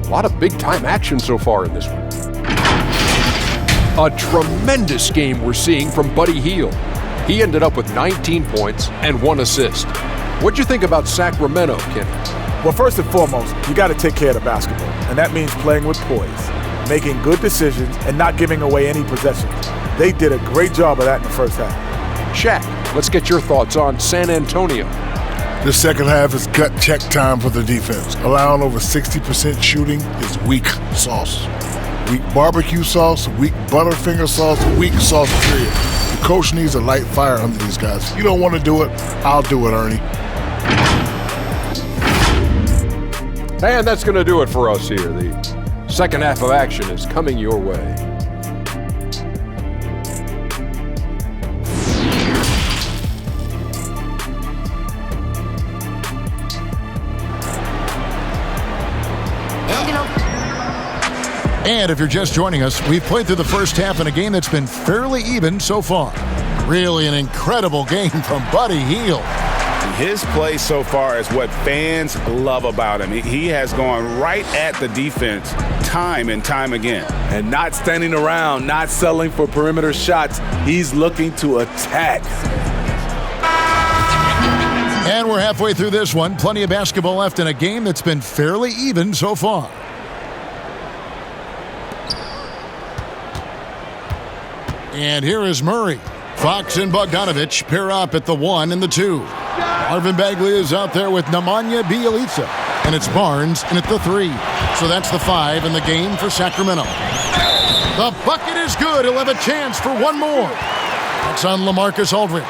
A lot of big-time action so far in this one. A tremendous game we're seeing from Buddy Hield. He ended up with 19 points and 1 assist. What'd you think about Sacramento, Kenny? Well, first and foremost, you got to take care of the basketball, and that means playing with poise, making good decisions, and not giving away any possessions. They did a great job of that in the first half. Shaq, let's get your thoughts on San Antonio. The second half is gut check time for the defense. Allowing over 60% shooting is weak sauce. Weak barbecue sauce, weak Butterfinger sauce, weak sauce, period. The coach needs a light fire under these guys. If you don't want to do it, I'll do it, Ernie. And that's going to do it for us here. The second half of action is coming your way. And if you're just joining us, we've played through the first half in a game that's been fairly even so far. Really an incredible game from Buddy Hield. His play so far is what fans love about him. He has gone right at the defense time and time again. And not standing around, not settling for perimeter shots. He's looking to attack. And we're halfway through this one. Plenty of basketball left in a game that's been fairly even so far. And here is Murray. Fox and Bogdanovich pair up at the 1 and the 2. Marvin Bagley is out there with Nemanja Bjelica. And it's Barnes in at the 3. So that's the 5 in the game for Sacramento. The bucket is good. He'll have a chance for one more. That's on LaMarcus Aldridge.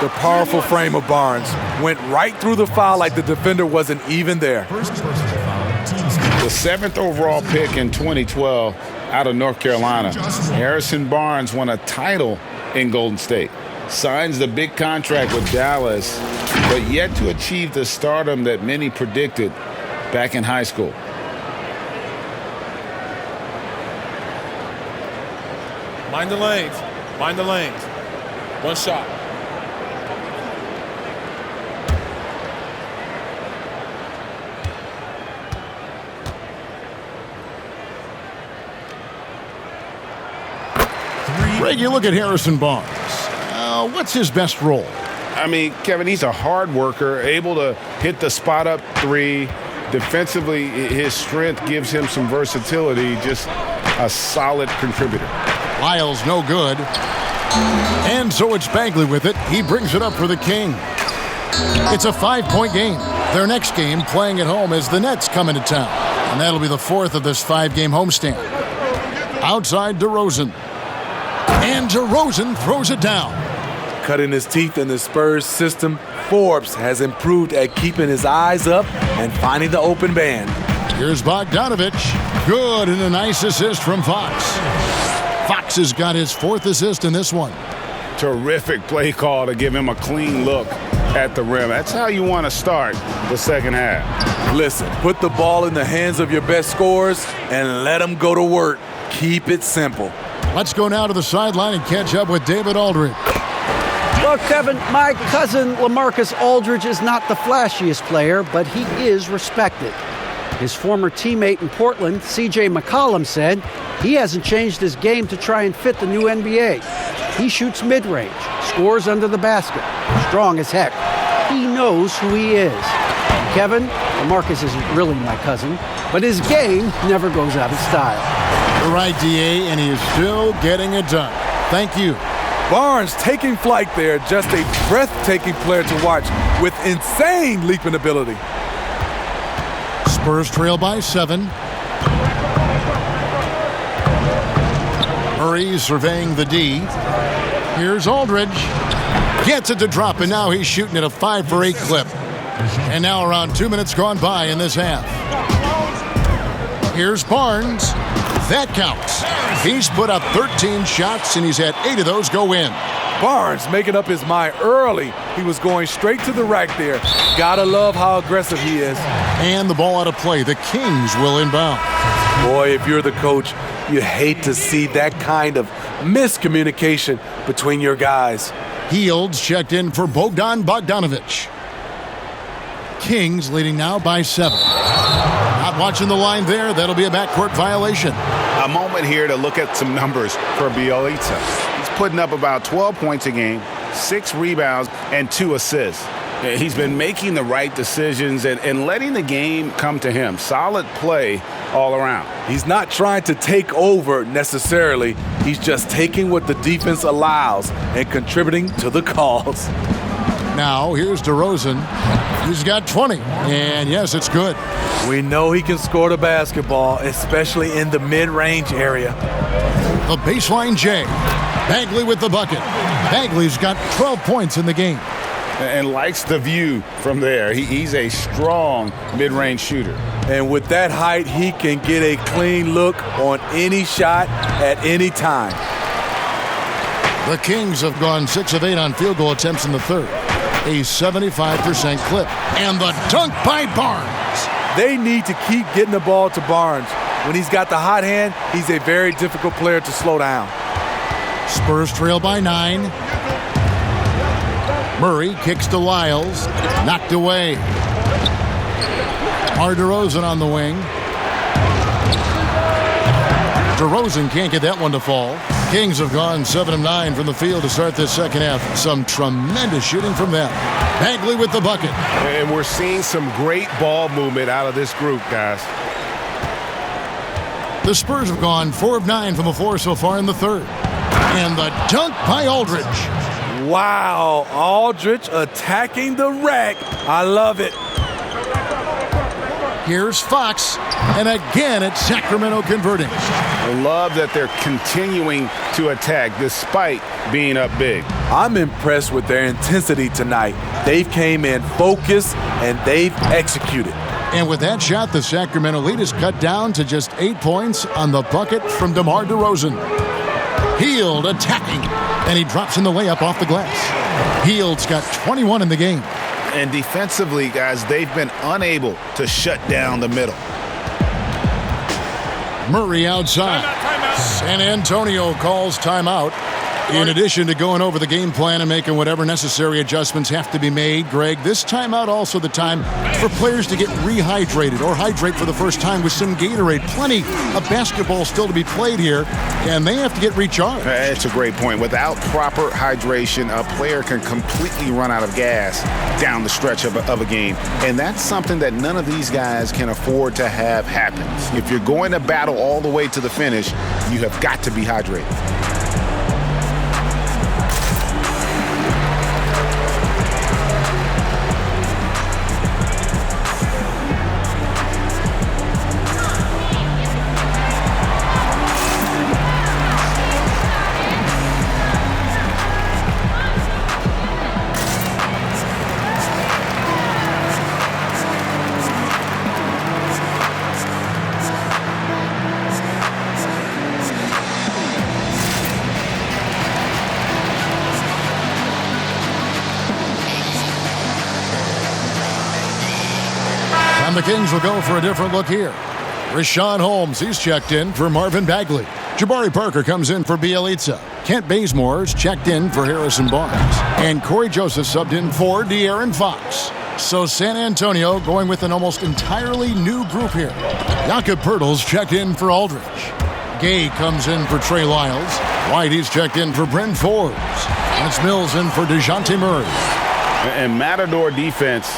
The powerful frame of Barnes went right through the foul like the defender wasn't even there. The 7th overall pick in 2012 out of North Carolina. Harrison Barnes won a title in Golden State. Signs the big contract with Dallas, but yet to achieve the stardom that many predicted back in high school. Mind the lanes. Mind the lanes. One shot. Greg, you look at Harrison Barnes. What's his best role? I mean, Kevin, he's a hard worker, able to hit the spot-up 3. Defensively, his strength gives him some versatility, just a solid contributor. Lyles no good. And so it's Bagley with it. He brings it up for the King. It's a 5-point game. Their next game, playing at home, as the Nets come into town. And that'll be the 4th of this 5-game homestand. Outside DeRozan. And DeRozan throws it down. Cutting his teeth in the Spurs system, Forbes has improved at keeping his eyes up and finding the open man. Here's Bogdanovich. Good, and a nice assist from Fox. Fox has got his 4th assist in this one. Terrific play call to give him a clean look at the rim. That's how you want to start the second half. Listen, put the ball in the hands of your best scorers and let them go to work. Keep it simple. Let's go now to the sideline and catch up with David Aldridge. Look, Kevin, my cousin LaMarcus Aldridge is not the flashiest player, but he is respected. His former teammate in Portland, C.J. McCollum, said he hasn't changed his game to try and fit the new NBA. He shoots mid-range, scores under the basket, strong as heck. He knows who he is. And Kevin, LaMarcus isn't really my cousin, but his game never goes out of style. You're right, D.A., and he is still getting it done. Thank you. Barnes taking flight there, just a breathtaking player to watch with insane leaping ability. Spurs trail by 7. Murray surveying the D. Here's Aldridge. Gets it to drop, and now he's shooting at a 5-for-8 clip. And now around 2 minutes gone by in this half. Here's Barnes. That counts. He's put up 13 shots, and he's had 8 of those go in. Barnes making up his mind early. He was going straight to the rack there. Gotta love how aggressive he is. And the ball out of play. The Kings will inbound. Boy, if you're the coach, you hate to see that kind of miscommunication between your guys. Hields checked in for Bogdanovich. Kings leading now by 7. Not watching the line there. That'll be a backcourt violation. A moment here to look at some numbers for Bielitsa. He's putting up about 12 points a game, 6 rebounds, and 2 assists. He's been making the right decisions and letting the game come to him. Solid play all around. He's not trying to take over necessarily. He's just taking what the defense allows and contributing to the cause. Now, here's DeRozan. He's got 20, and yes, it's good. We know he can score the basketball, especially in the mid-range area. The baseline J. Bagley with the bucket. Bagley's got 12 points in the game. And likes the view from there. He's a strong mid-range shooter. And with that height, he can get a clean look on any shot at any time. The Kings have gone 6 of 8 on field goal attempts in the third. A 75% clip. And the dunk by Barnes. They need to keep getting the ball to Barnes. When he's got the hot hand, he's a very difficult player to slow down. Spurs trail by 9. Murray kicks to Lyles. Knocked away. DeRozan on the wing. DeRozan can't get that one to fall. Kings have gone 7 of 9 from the field to start this second half. Some tremendous shooting from them. Bagley with the bucket. And we're seeing some great ball movement out of this group, guys. The Spurs have gone 4 of 9 from the floor so far in the third. And the dunk by Aldridge. Wow, Aldridge attacking the rack. I love it. Here's Fox, and again it's Sacramento converting. I love that they're continuing to attack despite being up big. I'm impressed with their intensity tonight. They've came in focused, and they've executed. And with that shot, the Sacramento lead is cut down to just 8 points on the bucket from DeMar DeRozan. Hield attacking, and he drops in the layup off the glass. Hield's got 21 in the game. And defensively, guys, they've been unable to shut down the middle. Murray outside. San Antonio calls timeout. In addition to going over the game plan and making whatever necessary adjustments have to be made, Greg, this timeout also the time for players to get rehydrated or hydrate for the first time with some Gatorade. Plenty of basketball still to be played here, and they have to get recharged. That's a great point. Without proper hydration, a player can completely run out of gas down the stretch of a game. And that's something that none of these guys can afford to have happen. If you're going to battle all the way to the finish, you have got to be hydrated. And the Kings will go for a different look here. Rashawn Holmes, he's checked in for Marvin Bagley. Jabari Parker comes in for Bielitsa. Kent Bazemore's checked in for Harrison Barnes. And Corey Joseph subbed in for De'Aaron Fox. So San Antonio going with an almost entirely new group here. Jakob Poeltl's checked in for Aldridge. Gay comes in for Trey Lyles. White, he's checked in for Bryn Forbes. And it's Mills in for DeJounte Murray. And Matador defense,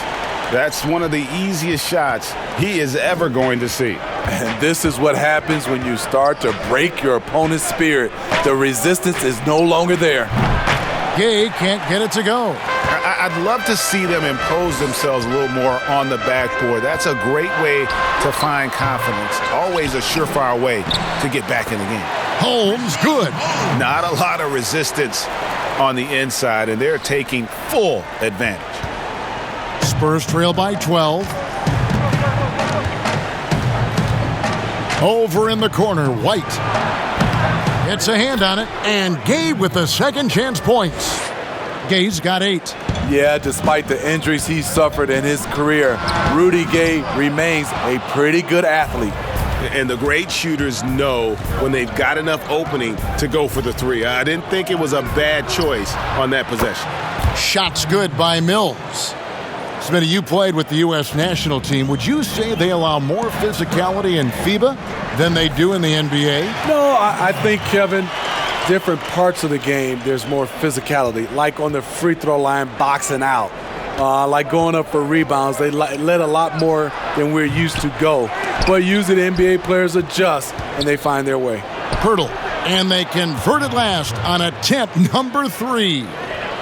that's one of the easiest shots he is ever going to see. And this is what happens when you start to break your opponent's spirit. The resistance is no longer there. Gay can't get it to go. I'd love to see them impose themselves a little more on the backboard. That's a great way to find confidence. Always a surefire way to get back in the game. Holmes, good. Not a lot of resistance on the inside, and they're taking full advantage. Spurs trail by 12. Over in the corner, White. It's a hand on it, and Gay with the second chance points. Gay's got 8. Yeah, despite the injuries he suffered in his career, Rudy Gay remains a pretty good athlete. And the great shooters know when they've got enough opening to go for the three. I didn't think it was a bad choice on that possession. Shots good by Mills. Smitty, you played with the U.S. national team. Would you say they allow more physicality in FIBA than they do in the NBA? No, I think, Kevin, different parts of the game, there's more physicality. Like on the free throw line, boxing out. Like going up for rebounds, they let a lot more than we're used to go. But usually the NBA players adjust, and they find their way. Poeltl, and they convert it last on attempt number 3.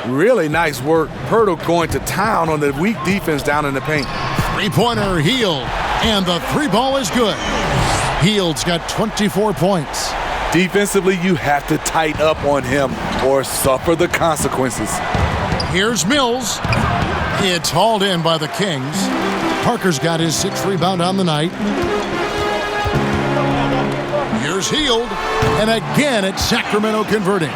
Really nice work. Poeltl going to town on the weak defense down in the paint. Three-pointer, Hield, and the 3-ball is good. Hield's got 24 points. Defensively, you have to tighten up on him or suffer the consequences. Here's Mills. It's hauled in by the Kings. Parker's got his 6th rebound on the night. Here's Hield, and again it's Sacramento converting.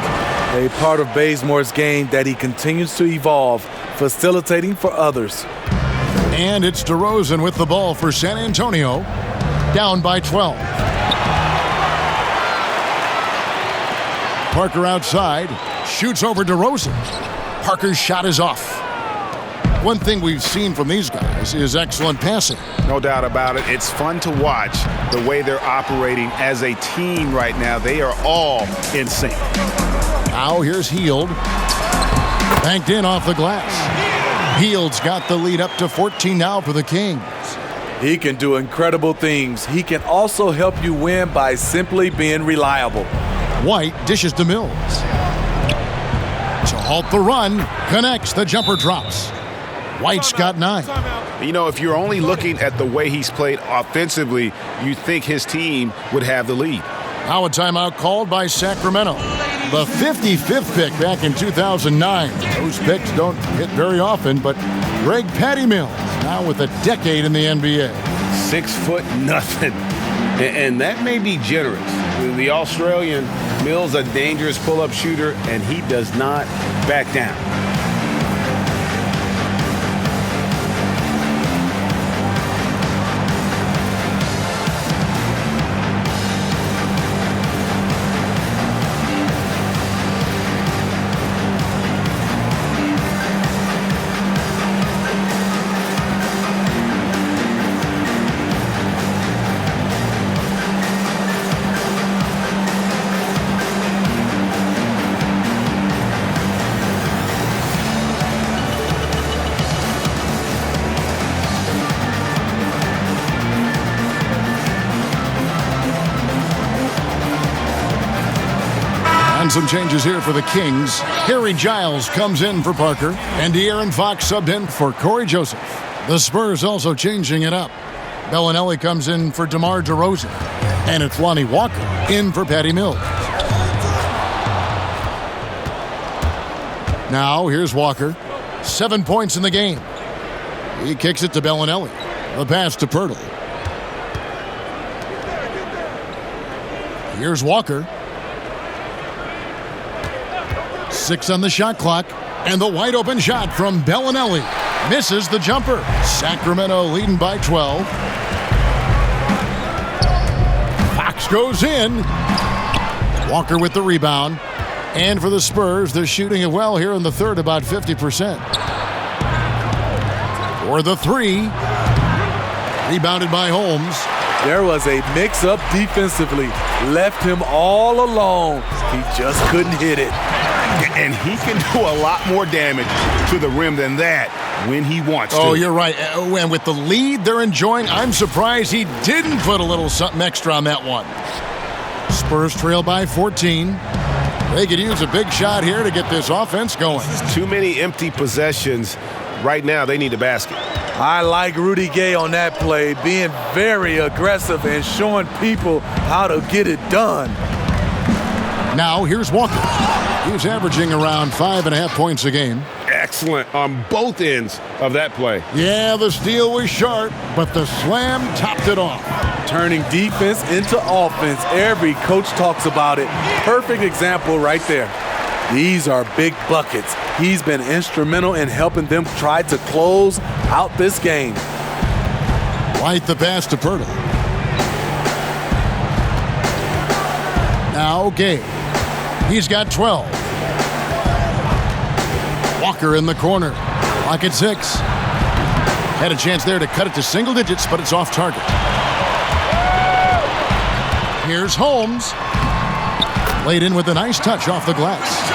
A part of Bazemore's game that he continues to evolve, facilitating for others. And it's DeRozan with the ball for San Antonio, down by 12. Parker outside, shoots over DeRozan. Parker's shot is off. One thing we've seen from these guys is excellent passing. No doubt about it. It's fun to watch the way they're operating as a team right now. They are all in sync. Now here's Hield. Banked in off the glass. Hield's got the lead up to 14 now for the Kings. He can do incredible things. He can also help you win by simply being reliable. White dishes to Mills. To halt the run, connects, the jumper drops. White's got 9. You know, if you're only looking at the way he's played offensively, you think his team would have the lead. Now a timeout called by Sacramento. The 55th pick back in 2009. Those picks don't hit very often, but Greg Patty Mills, now with a decade in the NBA. 6'0", and that may be generous. The Australian Mills, a dangerous pull-up shooter, and he does not back down. Some changes here for the Kings. Harry Giles comes in for Parker, and De'Aaron Fox subbed in for Corey Joseph. The Spurs also changing it up. Bellinelli comes in for DeMar DeRozan, and it's Lonnie Walker in for Patty Mills. Now here's Walker. 7 points in the game. He kicks it to Bellinelli. The pass to Poeltl. Here's Walker. 6 on the shot clock, and the wide open shot from Bellinelli. Misses the jumper. Sacramento leading by 12. Fox goes in. Walker with the rebound. And for the Spurs, they're shooting it well here in the third, about 50%. For the three. Rebounded by Holmes. There was a mix-up defensively. Left him all alone. He just couldn't hit it. And he can do a lot more damage to the rim than that when he wants to. Oh, you're right. And with the lead they're enjoying, I'm surprised he didn't put a little something extra on that one. Spurs trail by 14. They could use a big shot here to get this offense going. Too many empty possessions. Right now, they need a basket. I like Rudy Gay on that play, being very aggressive and showing people how to get it done. Now, here's Walker. He's averaging around 5.5 points a game. Excellent on both ends of that play. Yeah, the steal was sharp, but the slam topped it off. Turning defense into offense. Every coach talks about it. Perfect example right there. These are big buckets. He's been instrumental in helping them try to close out this game. White the pass to Pirtle. Now Gay. He's got 12. Walker in the corner. Lock at 6. Had a chance there to cut it to single digits, but it's off target. Here's Holmes. Laid in with a nice touch off the glass.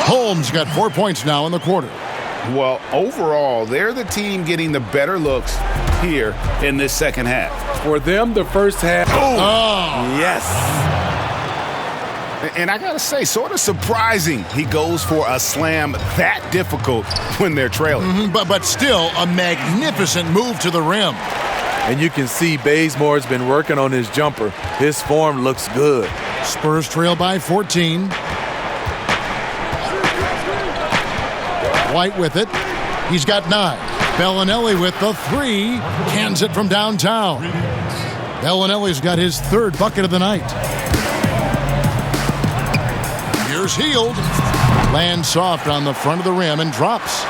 Holmes got 4 points now in the quarter. Well, overall, they're the team getting the better looks here in this second half. For them, the first half. Oh. Yes. And I got to say, sort of surprising he goes for a slam that difficult when they're trailing. But still, a magnificent move to the rim. And you can see Bazemore's been working on his jumper. His form looks good. Spurs trail by 14. White with it. He's got 9. Bellinelli with the 3. Cans it from downtown. Bellinelli's got his third bucket of the night. Here's Hield. Lands soft on the front of the rim and drops.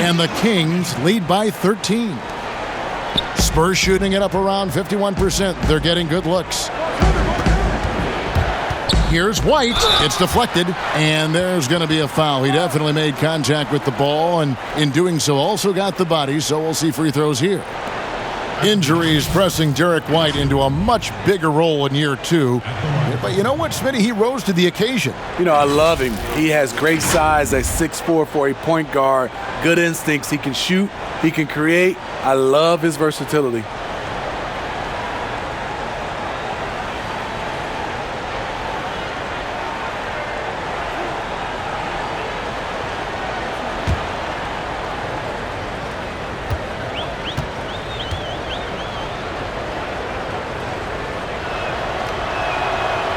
And the Kings lead by 13. Spurs shooting it up around 51%. They're getting good looks. Here's White. It's deflected, and there's going to be a foul. He definitely made contact with the ball, and in doing so also got the body, so we'll see free throws here. Injuries pressing Derek White into a much bigger role in year 2. But you know what, Smitty? He rose to the occasion. You know, I love him. He has great size at 6'4" for a point guard. Good instincts. He can shoot. He can create. I love his versatility.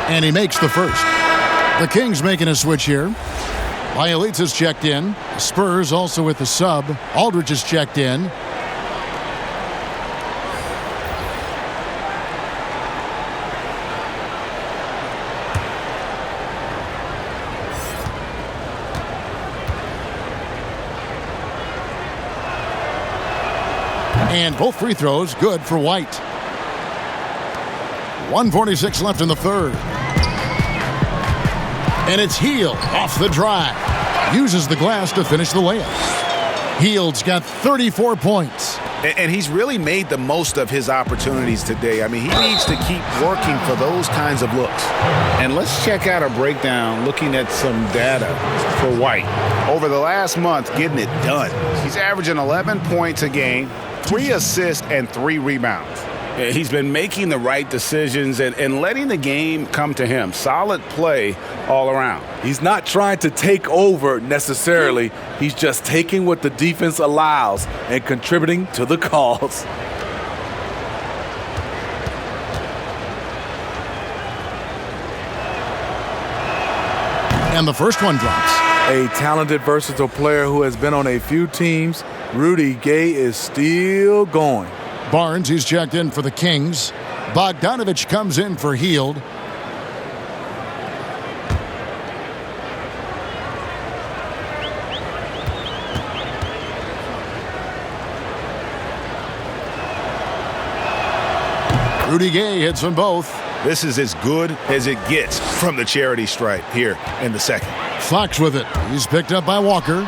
And he makes the first. The Kings making a switch here. Bielitz has checked in. Spurs also with the sub. Aldridge has checked in. And both free throws good for White. 1:46 left in the third. And it's Hield off the drive. Uses the glass to finish the layup. Hield's got 34 points. And he's really made the most of his opportunities today. I mean, he needs to keep working for those kinds of looks. And let's check out a breakdown looking at some data for White. Over the last month, getting it done. He's averaging 11 points a game, 3 assists, and 3 rebounds. He's been making the right decisions and letting the game come to him. Solid play all around. He's not trying to take over necessarily. He's just taking what the defense allows and contributing to the cause. And the first one drops. A talented, versatile player who has been on a few teams. Rudy Gay is still going. Barnes, he's checked in for the Kings. Bogdanovich comes in for Hield. Rudy Gay hits them both. This is as good as it gets from the charity stripe here in the second. Fox with it. He's picked up by Walker.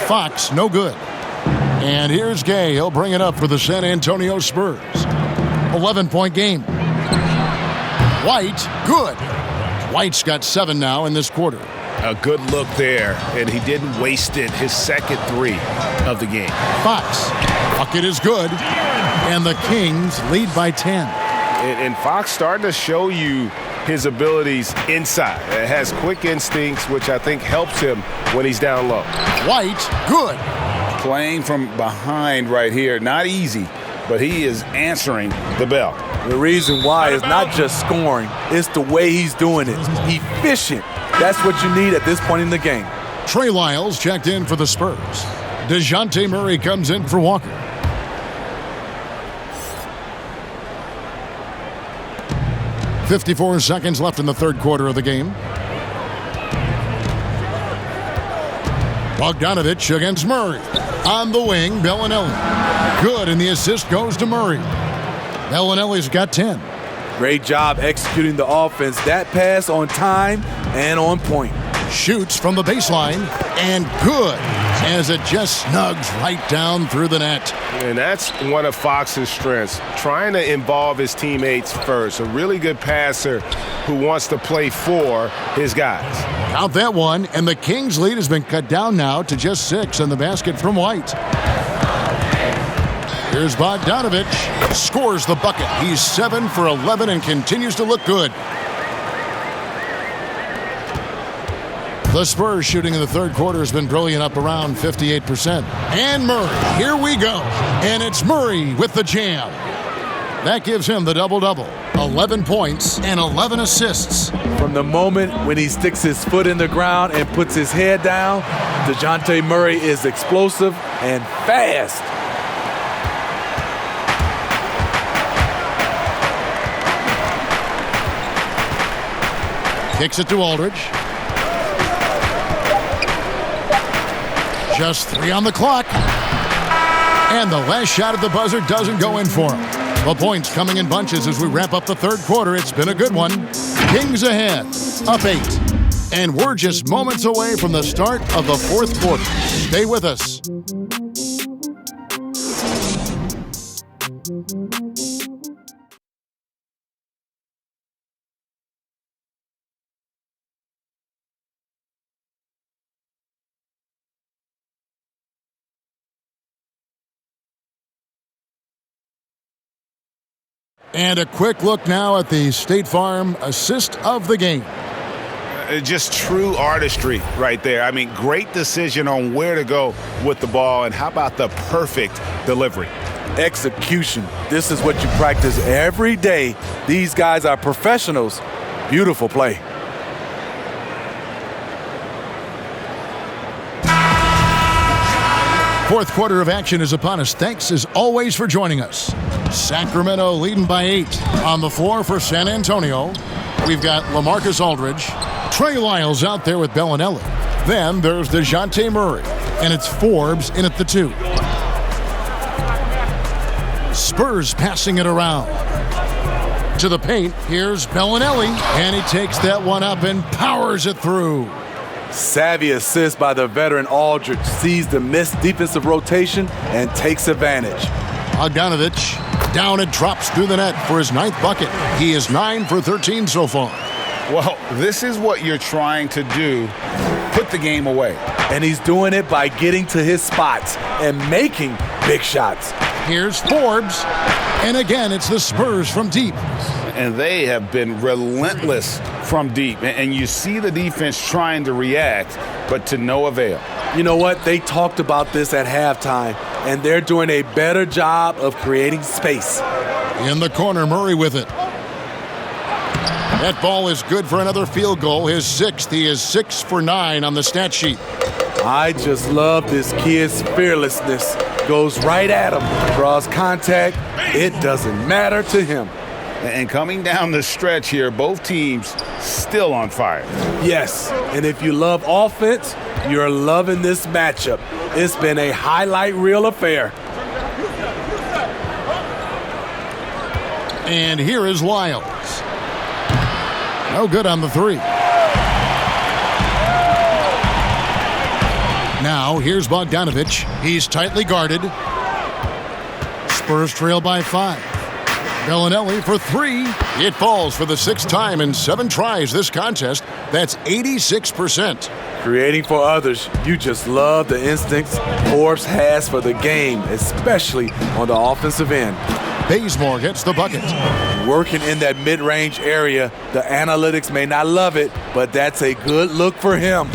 Fox, no good. And here's Gay. He'll bring it up for the San Antonio Spurs. 11-point game. White, good. White's got 7 now in this quarter. A good look there, and he didn't waste it. His second 3 of the game. Fox, bucket is good. And the Kings lead by 10. And Fox starting to show you his abilities inside. It has quick instincts, which I think helps him when he's down low. White, good. Playing from behind right here, not easy, but he is answering the bell. The reason why is not just scoring, it's the way he's doing it. Efficient. That's what you need at this point in the game. Trey Lyles checked in for the Spurs. DeJounte Murray comes in for Walker. .54 seconds left in the third quarter of the game. Bogdanovich against Murray. On the wing, Bellinelli. Good, and the assist goes to Murray. Bellinelli's got 10. Great job executing the offense. That pass on time and on point. Shoots from the baseline, and good, as it just snugs right down through the net. And that's one of Fox's strengths, trying to involve his teammates first. A really good passer who wants to play for his guys. Count that one, and the Kings' lead has been cut down now to just 6 in the basket from White. Here's Bogdanovich, scores the bucket. He's 7 for 11 and continues to look good. The Spurs shooting in the third quarter has been brilliant, up around 58%. And Murray, here we go. And it's Murray with the jam. That gives him the double-double. 11 points and 11 assists. From the moment when he sticks his foot in the ground and puts his head down, DeJounte Murray is explosive and fast. Kicks it to Aldridge. Just 3 on the clock. And the last shot at the buzzer doesn't go in for him. The points coming in bunches as we wrap up the third quarter. It's been a good one. Kings ahead, up 8. And we're just moments away from the start of the fourth quarter. Stay with us. And a quick look now at the State Farm assist of the game. Just true artistry right there. I mean, great decision on where to go with the ball, and how about the perfect delivery? Execution. This is what you practice every day. These guys are professionals. Beautiful play. Fourth quarter of action is upon us. Thanks as always for joining us. Sacramento leading by 8. On the floor for San Antonio, we've got LaMarcus Aldridge. Trey Lyles out there with Bellinelli. Then there's DeJounte Murray, and it's Forbes in at the 2. Spurs passing it around. To the paint, here's Bellinelli, and he takes that one up and powers it through. Savvy assist by the veteran Aldridge. Sees the missed defensive rotation and takes advantage. Bogdanovich down and drops through the net for his 9th bucket. He is 9 for 13 so far. Well, this is what you're trying to do. Put the game away. And he's doing it by getting to his spots and making big shots. Here's Forbes. And again, it's the Spurs from deep. And they have been relentless from deep. And you see the defense trying to react, but to no avail. You know what? They talked about this at halftime, and they're doing a better job of creating space. In the corner, Murray with it. That ball is good for another field goal. His 6th. He is 6 for 9 on the stat sheet. I just love this kid's fearlessness. Goes right at him, draws contact. It doesn't matter to him. And coming down the stretch here, both teams still on fire. Yes, and if you love offense, you're loving this matchup. It's been a highlight reel affair. And here is Lyles. No good on the three. Now, here's Bogdanovich. He's tightly guarded. Spurs trail by 5. Bellinelli for 3. It falls for the 6th time in 7 tries this contest. That's 86%. Creating for others, you just love the instincts Forbes has for the game, especially on the offensive end. Bazemore gets the bucket. Working in that mid-range area, the analytics may not love it, but that's a good look for him.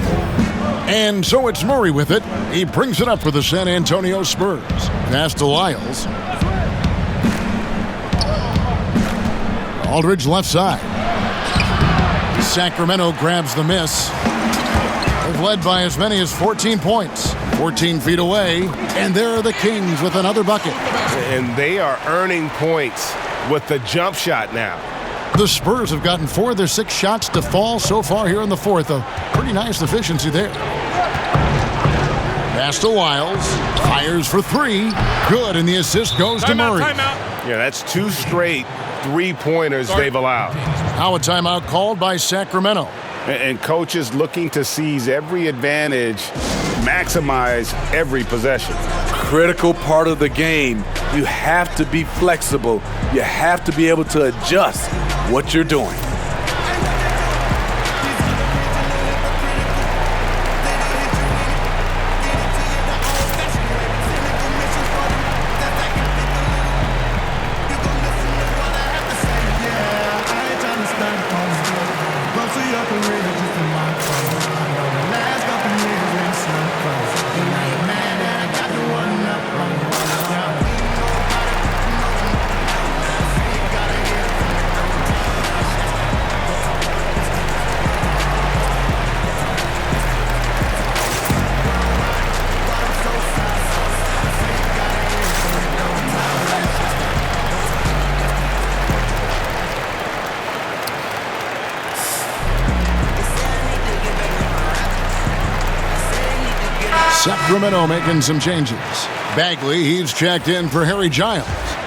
And so it's Murray with it. He brings it up for the San Antonio Spurs. Pass to Lyles. Aldridge left side. Sacramento grabs the miss. They've led by as many as 14 points. 14 feet away, and there are the Kings with another bucket. And they are earning points with the jump shot now. The Spurs have gotten 4 of their 6 shots to fall so far here in the 4th. A pretty nice efficiency there. Pass to Lyles. Fires for 3. Good, and the assist goes to Murray. Yeah, that's 2 straight 3-pointers they've allowed. Now a timeout called by Sacramento. And coaches looking to seize every advantage, maximize every possession. Critical part of the game. You have to be flexible. You have to be able to adjust what you're doing. Sacramento making some changes. Bagley, he's checked in for Harry Giles.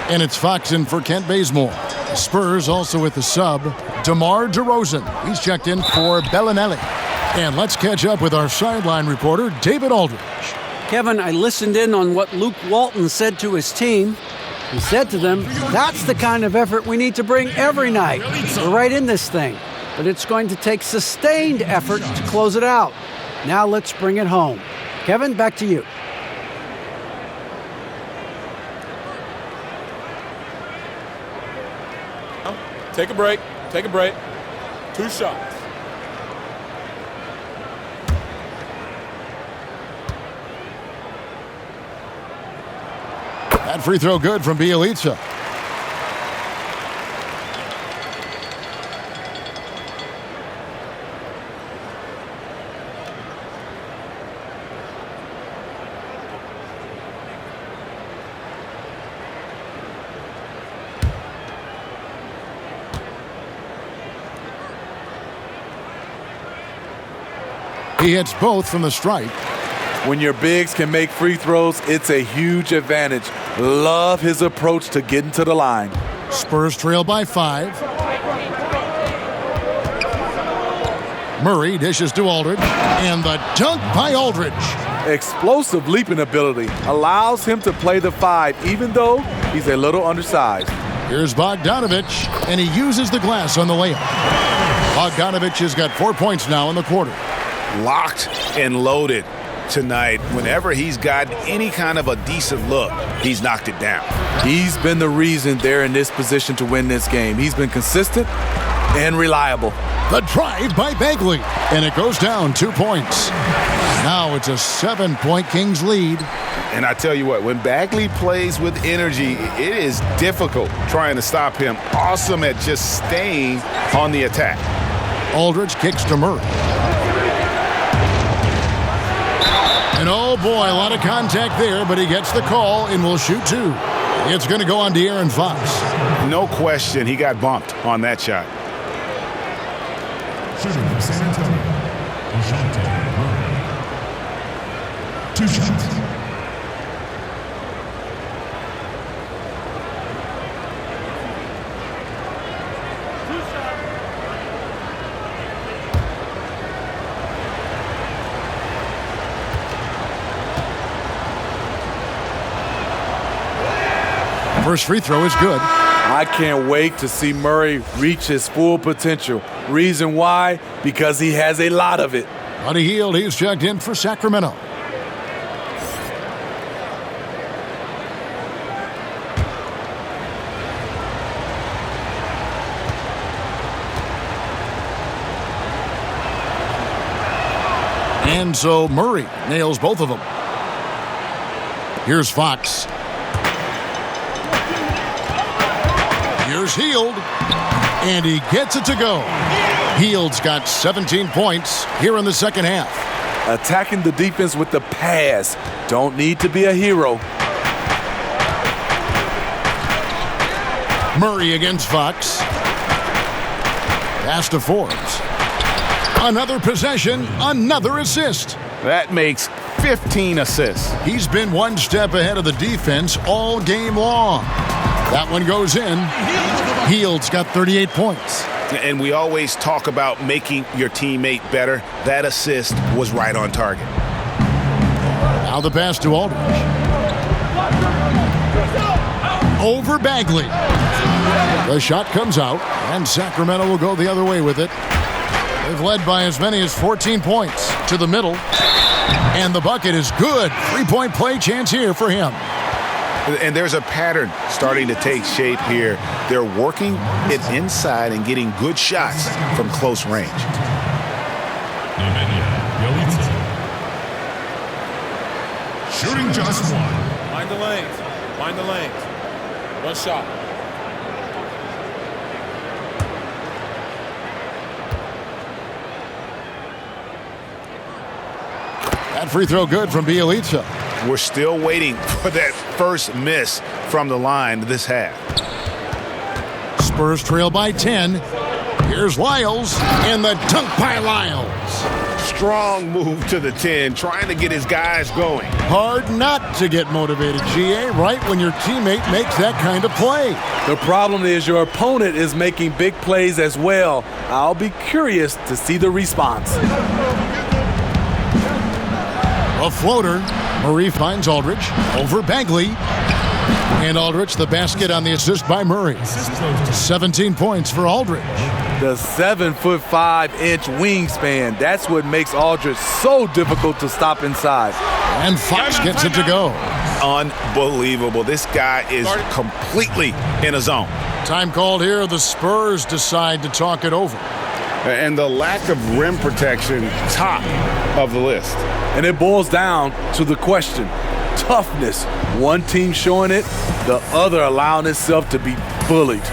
And it's Fox in for Kent Bazemore. The Spurs also with the sub, DeMar DeRozan. He's checked in for Bellinelli. And let's catch up with our sideline reporter, David Aldridge. Kevin, I listened in on what Luke Walton said to his team. He said to them, that's the kind of effort we need to bring every night. We're right in this thing. But it's going to take sustained effort to close it out. Now let's bring it home. Kevin, back to you. Take a break. Take a break. 2 shots. That free throw good from Bielitsa. He hits both from the stripe. When your bigs can make free throws, it's a huge advantage. Love his approach to getting to the line. Spurs trail by 5. Murray dishes to Aldridge, and the dunk by Aldridge. Explosive leaping ability allows him to play the 5, even though he's a little undersized. Here's Bogdanovich, and he uses the glass on the layup. Bogdanovich has got 4 points now in the quarter. Locked and loaded tonight. Whenever he's got any kind of a decent look, he's knocked it down. He's been the reason they're in this position to win this game. He's been consistent and reliable. The drive by Bagley, and it goes down 2 points. Now it's a 7-point Kings lead. And I tell you what, when Bagley plays with energy, it is difficult trying to stop him. Awesome at just staying on the attack. Aldridge kicks to Murray. And oh boy, a lot of contact there, but he gets the call and will shoot 2. It's going to go on De'Aaron Fox. No question, he got bumped on that shot. Shooting from San Antonio, Murray. 2 shots. First free throw is good. I can't wait to see Murray reach his full potential. Reason why? Because he has a lot of it. Buddy Hield, he's checked in for Sacramento. And so Murray nails both of them. Here's Fox. Here's Hield. And he gets it to go. Hield's got 17 points here in the second half. Attacking the defense with the pass. Don't need to be a hero. Murray against Fox. Pass to Forbes. Another possession, another assist. That makes 15 assists. He's been one step ahead of the defense all game long. That one goes in. Hield's got 38 points. And we always talk about making your teammate better. That assist was right on target. Now the pass to Aldridge. Over Bagley. The shot comes out, and Sacramento will go the other way with it. They've led by as many as 14 points to the middle. And the bucket is good. 3-point play chance here for him. And there's a pattern starting to take shape here. They're working it inside and getting good shots from close range. Shooting just one. Mind the lanes. Mind the lanes. One shot. That free throw good from Bielitsa. We're still waiting for that first miss from the line this half. Spurs trail by 10. Here's Lyles, and the dunk by Lyles. Strong move to the 10, trying to get his guys going. Hard not to get motivated, GA, right when your teammate makes that kind of play. The problem is your opponent is making big plays as well. I'll be curious to see the response. A floater. Murray finds Aldridge over Bagley. And Aldridge, the basket on the assist by Murray. 17 points for Aldridge. The 7'5" wingspan. That's what makes Aldridge so difficult to stop inside. And Fox gets it to go. Unbelievable. This guy is completely in a zone. Time called here. The Spurs decide to talk it over. And the lack of rim protection, top of the list. And it boils down to the question. Toughness. One team showing it, the other allowing itself to be bullied.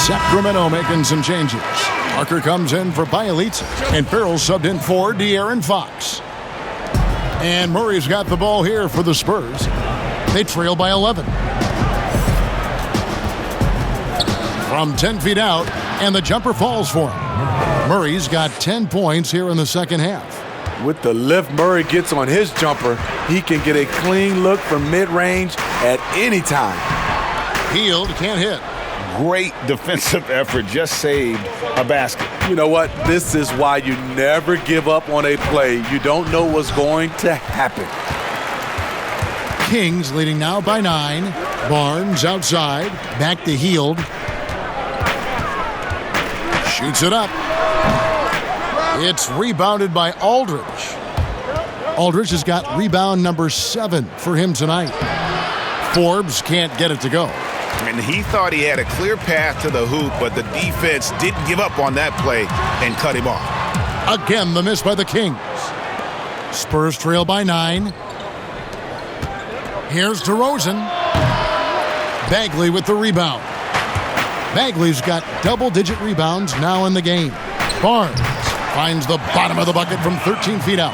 Sacramento making some changes. Parker comes in for Bielitsa, and Farrell subbed in for De'Aaron Fox. And Murray's got the ball here for the Spurs. They trail by 11. From 10 feet out, and the jumper falls for him. Murray's got 10 points here in the second half. With the lift Murray gets on his jumper, he can get a clean look from mid-range at any time. Hield can't hit. Great defensive effort, just saved a basket. You know what? This is why you never give up on a play. You don't know what's going to happen. Kings leading now by 9. Barnes outside, back to Hield. Shoots it up. It's rebounded by Aldridge. Aldridge has got rebound number 7 for him tonight. Forbes can't get it to go. And he thought he had a clear path to the hoop, but the defense didn't give up on that play and cut him off. Again, the miss by the Kings. Spurs trail by 9. Here's DeRozan. Bagley with the rebound. Bagley's got double-digit rebounds now in the game. Barnes finds the bottom of the bucket from 13 feet out.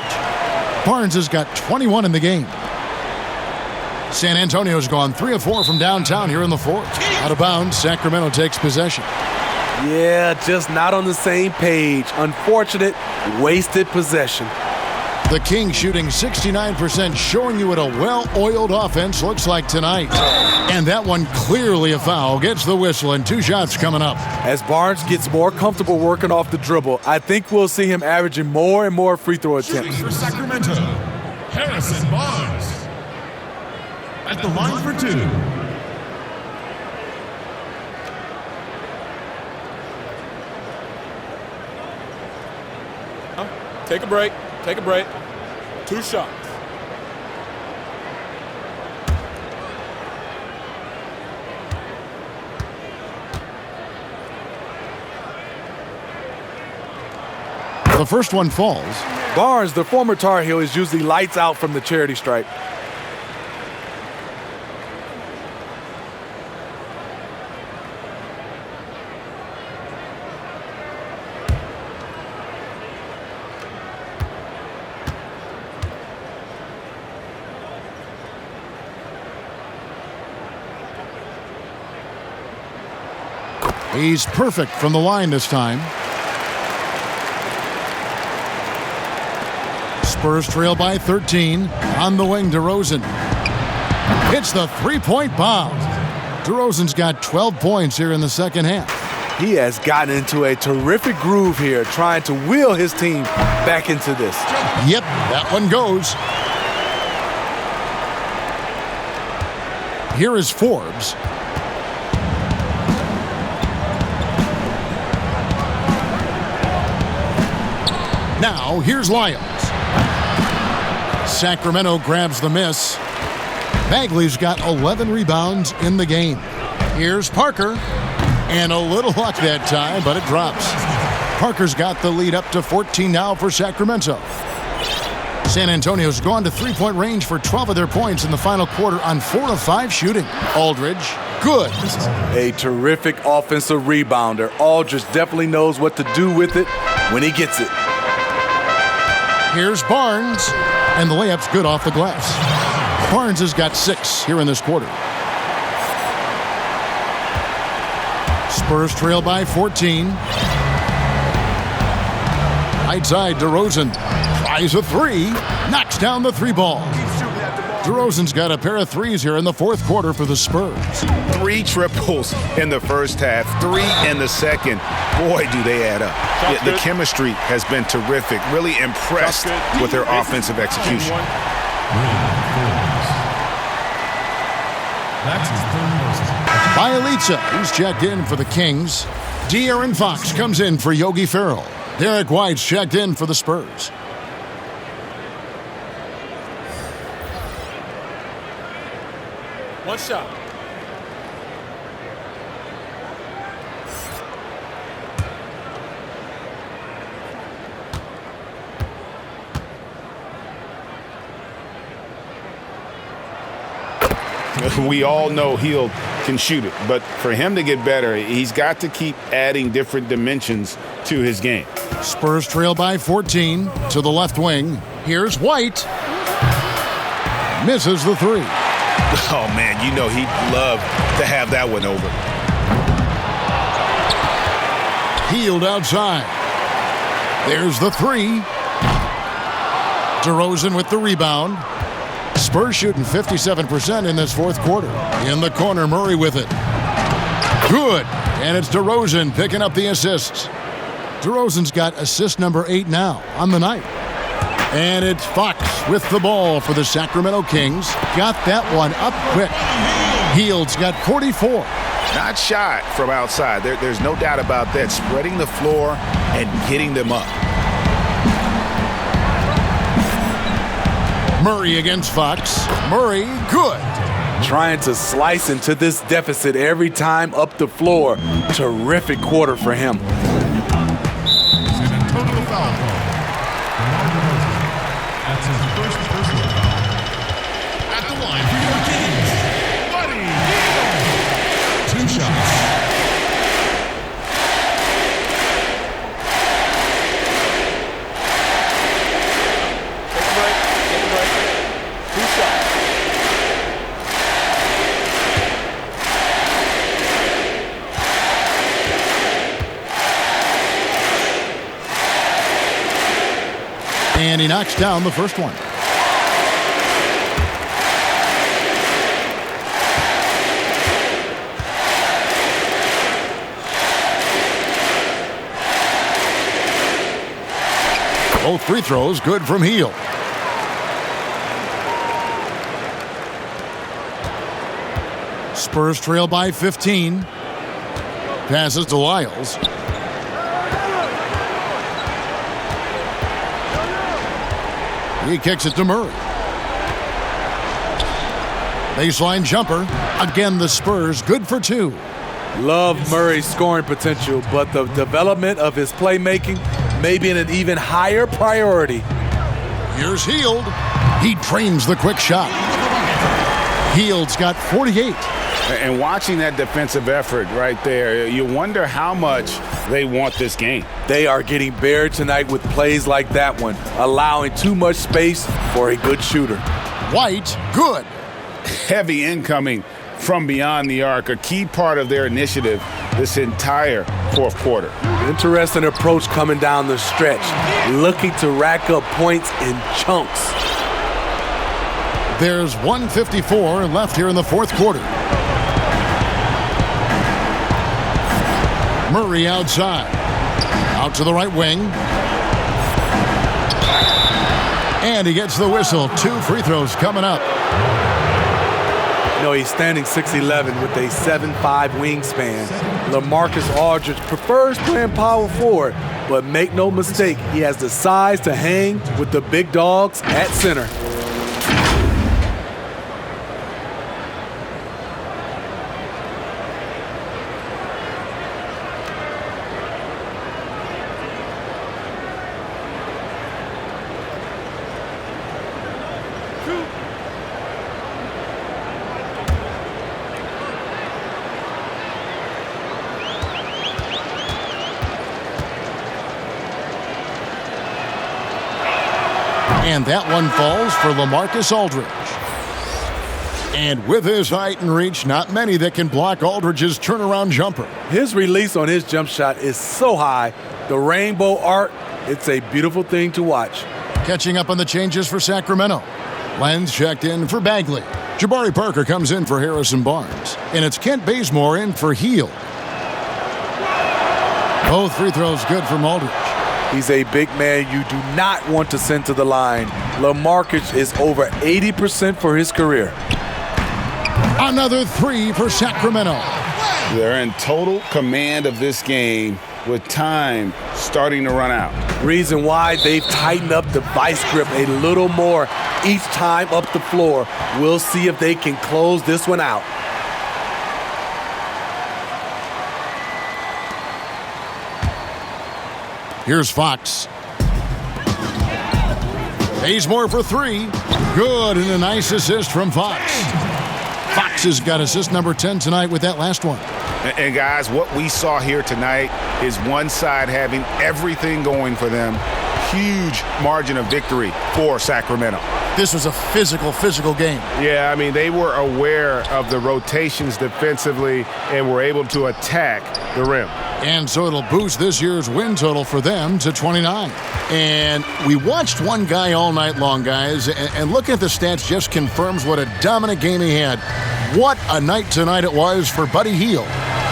Barnes has got 21 in the game. San Antonio's gone 3 of 4 from downtown here in the fourth. Out of bounds, Sacramento takes possession. Yeah, just not on the same page. Unfortunate, wasted possession. The Kings shooting 69%, showing you what a well-oiled offense looks like tonight. And that one clearly a foul. Gets the whistle, and 2 shots coming up. As Barnes gets more comfortable working off the dribble, I think we'll see him averaging more and more free throw attempts. For Sacramento, Harrison Barnes. At the line for 2. Take a break. Take a break. 2 shots. The first one falls. Barnes, the former Tar Heel, is usually lights out from the charity stripe. He's perfect from the line this time. Spurs trail by 13. On the wing, DeRozan. Hits the three-point bomb. DeRozan's got 12 points here in the second half. He has gotten into a terrific groove here, trying to wheel his team back into this. Yep, that one goes. Here is Forbes. Now, here's Lyons. Sacramento grabs the miss. Bagley's got 11 rebounds in the game. Here's Parker. And a little luck that time, but it drops. Parker's got the lead up to 14 now for Sacramento. San Antonio's gone to three-point range for 12 of their points in the final quarter on 4 of 5 shooting. Aldridge, good. A terrific offensive rebounder. Aldridge definitely knows what to do with it when he gets it. Here's Barnes, and the layup's good off the glass. Barnes has got 6 here in this quarter. Spurs trail by 14. Right side, DeRozan tries a 3, knocks down the 3 ball. DeRozan's got a pair of 3s here in the fourth quarter for the Spurs. 3 triples in the first half, 3 in the second. Boy, do they add up. Yeah, the chemistry has been terrific. Really impressed with their offensive execution. That's his third most. Bielitsa, he's checked in for the Kings. De'Aaron Fox comes in for Yogi Ferrell. Derek White's checked in for the Spurs. One shot. We all know Hield can shoot it, but for him to get better, he's got to keep adding different dimensions to his game. Spurs trail by 14 to the left wing. Here's White. Misses the 3. Oh, man, you know he'd love to have that one over. Hield outside. There's the 3. DeRozan with the rebound. Spurs shooting 57% in this fourth quarter. In the corner, Murray with it. Good. And it's DeRozan picking up the assists. DeRozan's got assist number 8 now on the night. And it's Fox with the ball for the Sacramento Kings. Got that one up quick. Hield's got 44. Not shot from outside. There's no doubt about that. Spreading the floor and getting them up. Murray against Fox. Murray, good. Trying to slice into this deficit every time up the floor. Terrific quarter for him. Total foul call. That's his first personal foul. At the line for your he knocks down the first one. Both free throws good from Hield. Spurs trail by 15. Passes to Lyles. He kicks it to Murray. Baseline jumper. Again, the Spurs good for 2. Love Murray's scoring potential, but the development of his playmaking may be an even higher priority. Here's Hield. He drains the quick shot. Hield's got 48. And watching that defensive effort right there, you wonder how much they want this game. They are getting buried tonight with plays like that one, allowing too much space for a good shooter. White, good. Heavy incoming from beyond the arc, a key part of their initiative this entire fourth quarter. Interesting approach coming down the stretch, looking to rack up points in chunks. There's 1:54 left here in the fourth quarter. Murray outside. Out to the right wing. And he gets the whistle. 2 free throws coming up. You know, he's standing 6'11" with a 7'5" wingspan. LaMarcus Aldridge prefers playing power forward, but make no mistake, he has the size to hang with the big dogs at center. And that one falls for LaMarcus Aldridge. And with his height and reach, not many that can block Aldridge's turnaround jumper. His release on his jump shot is so high, the rainbow arc, it's a beautiful thing to watch. Catching up on the changes for Sacramento. Lenz checked in for Bagley. Jabari Parker comes in for Harrison Barnes. And it's Kent Bazemore in for Hield. Both free throws good from Aldridge. He's a big man you do not want to send to the line. LaMarcus is over 80% for his career. Another 3 for Sacramento. They're in total command of this game with time starting to run out. Reason why they've tightened up the vice grip a little more each time up the floor. We'll see if they can close this one out. Here's Fox. Bazemore for 3. Good, and a nice assist from Fox. Fox has got assist number 10 tonight with that last one. And guys, what we saw here tonight is one side having everything going for them. Huge margin of victory for Sacramento. This was a physical game. Yeah, I mean, they were aware of the rotations defensively and were able to attack the rim. And so it'll boost this year's win total for them to 29. And we watched one guy all night long, guys, and looking at the stats just confirms what a dominant game he had. What a night tonight it was for Buddy Hield.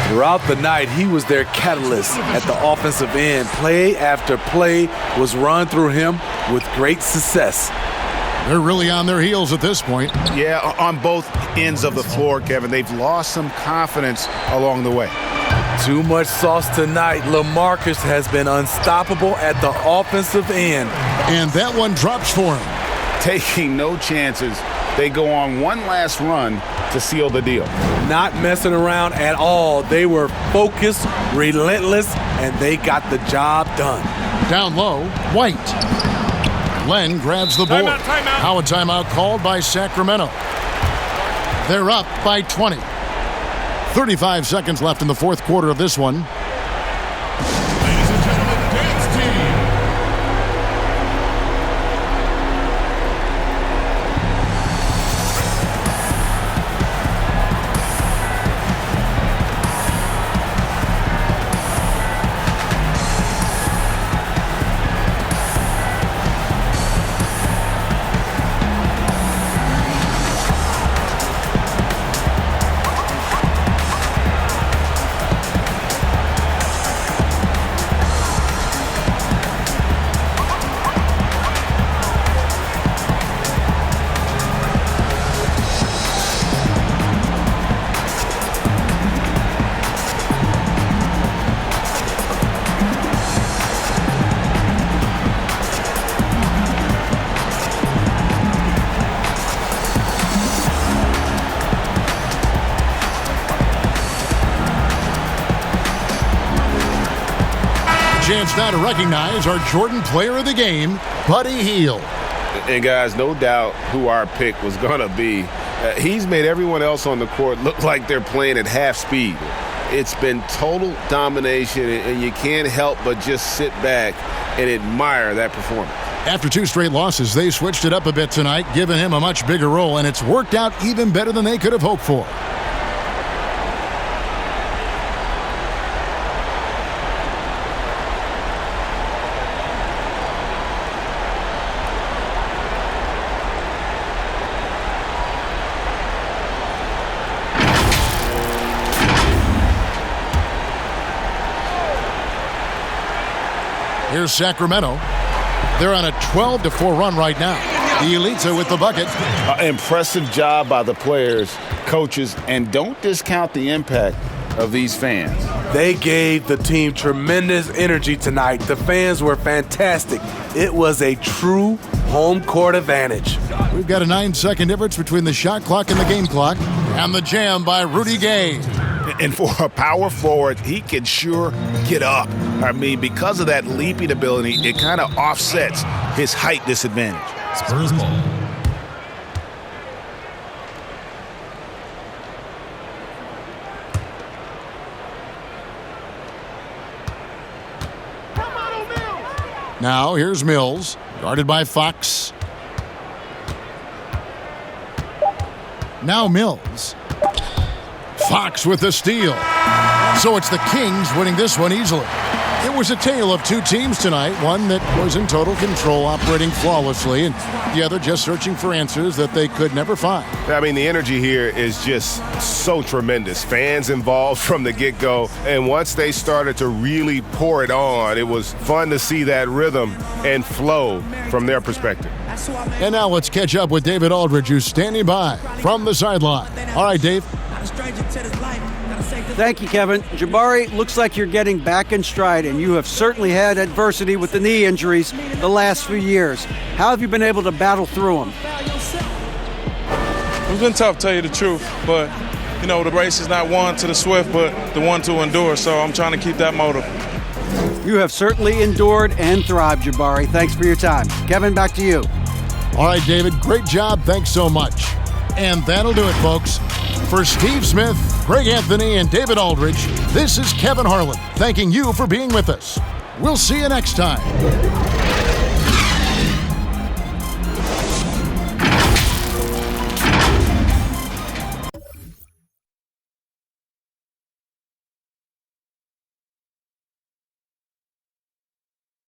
Throughout the night, he was their catalyst at the offensive end. Play after play was run through him with great success. They're really on their heels at this point. Yeah, on both ends of the floor, Kevin. They've lost some confidence along the way. Too much sauce tonight. LaMarcus has been unstoppable at the offensive end. And that one drops for him. Taking no chances. They go on one last run to seal the deal. Not messing around at all. They were focused, relentless, and they got the job done. Down low, White. Len grabs the board. Timeout. Now a timeout called by Sacramento. They're up by 20. 35 seconds left in the fourth quarter of this one. Ladies and gentlemen, dance team. chance now to recognize our Jordan Player of the Game, Buddy Hield. And guys, no doubt who our pick was going to be. He's made everyone else on the court look like they're playing at half speed. It's been total domination, and you can't help but just sit back and admire that performance. After 2 straight losses, they switched it up a bit tonight, giving him a much bigger role, and it's worked out even better than they could have hoped for. Here's Sacramento. They're on a 12-4 run right now. The Elitza with the bucket. Impressive job by the players, coaches, and don't discount the impact of these fans. They gave the team tremendous energy tonight. The fans were fantastic. It was a true home court advantage. We've got a 9-second difference between the shot clock and the game clock. And the jam by Rudy Gay. And for a power forward, he can sure get up. I mean, because of that leaping ability, it kind of offsets his height disadvantage. Spurs ball. Now here's Mills, guarded by Fox. Now Mills. Fox with the steal. So it's the Kings winning this one easily. It was a tale of 2 teams tonight, one that was in total control, operating flawlessly, and the other just searching for answers that they could never find. I mean, the energy here is just so tremendous. Fans involved from the get-go, and once they started to really pour it on, it was fun to see that rhythm and flow from their perspective. And now let's catch up with David Aldridge, who's standing by from the sideline. All right, Dave. Thank you, Kevin. Jabari, looks like you're getting back in stride, and you have certainly had adversity with the knee injuries the last few years. How have you been able to battle through them? It's been tough, to tell you the truth, but, you know, the race is not won to the swift, but the one to endure, so I'm trying to keep that motive. You have certainly endured and thrived, Jabari. Thanks for your time. Kevin, back to you. All right, David, great job. Thanks so much. And that'll do it, folks. For Steve Smith, Greg Anthony, and David Aldridge, this is Kevin Harlan thanking you for being with us. We'll see you next time.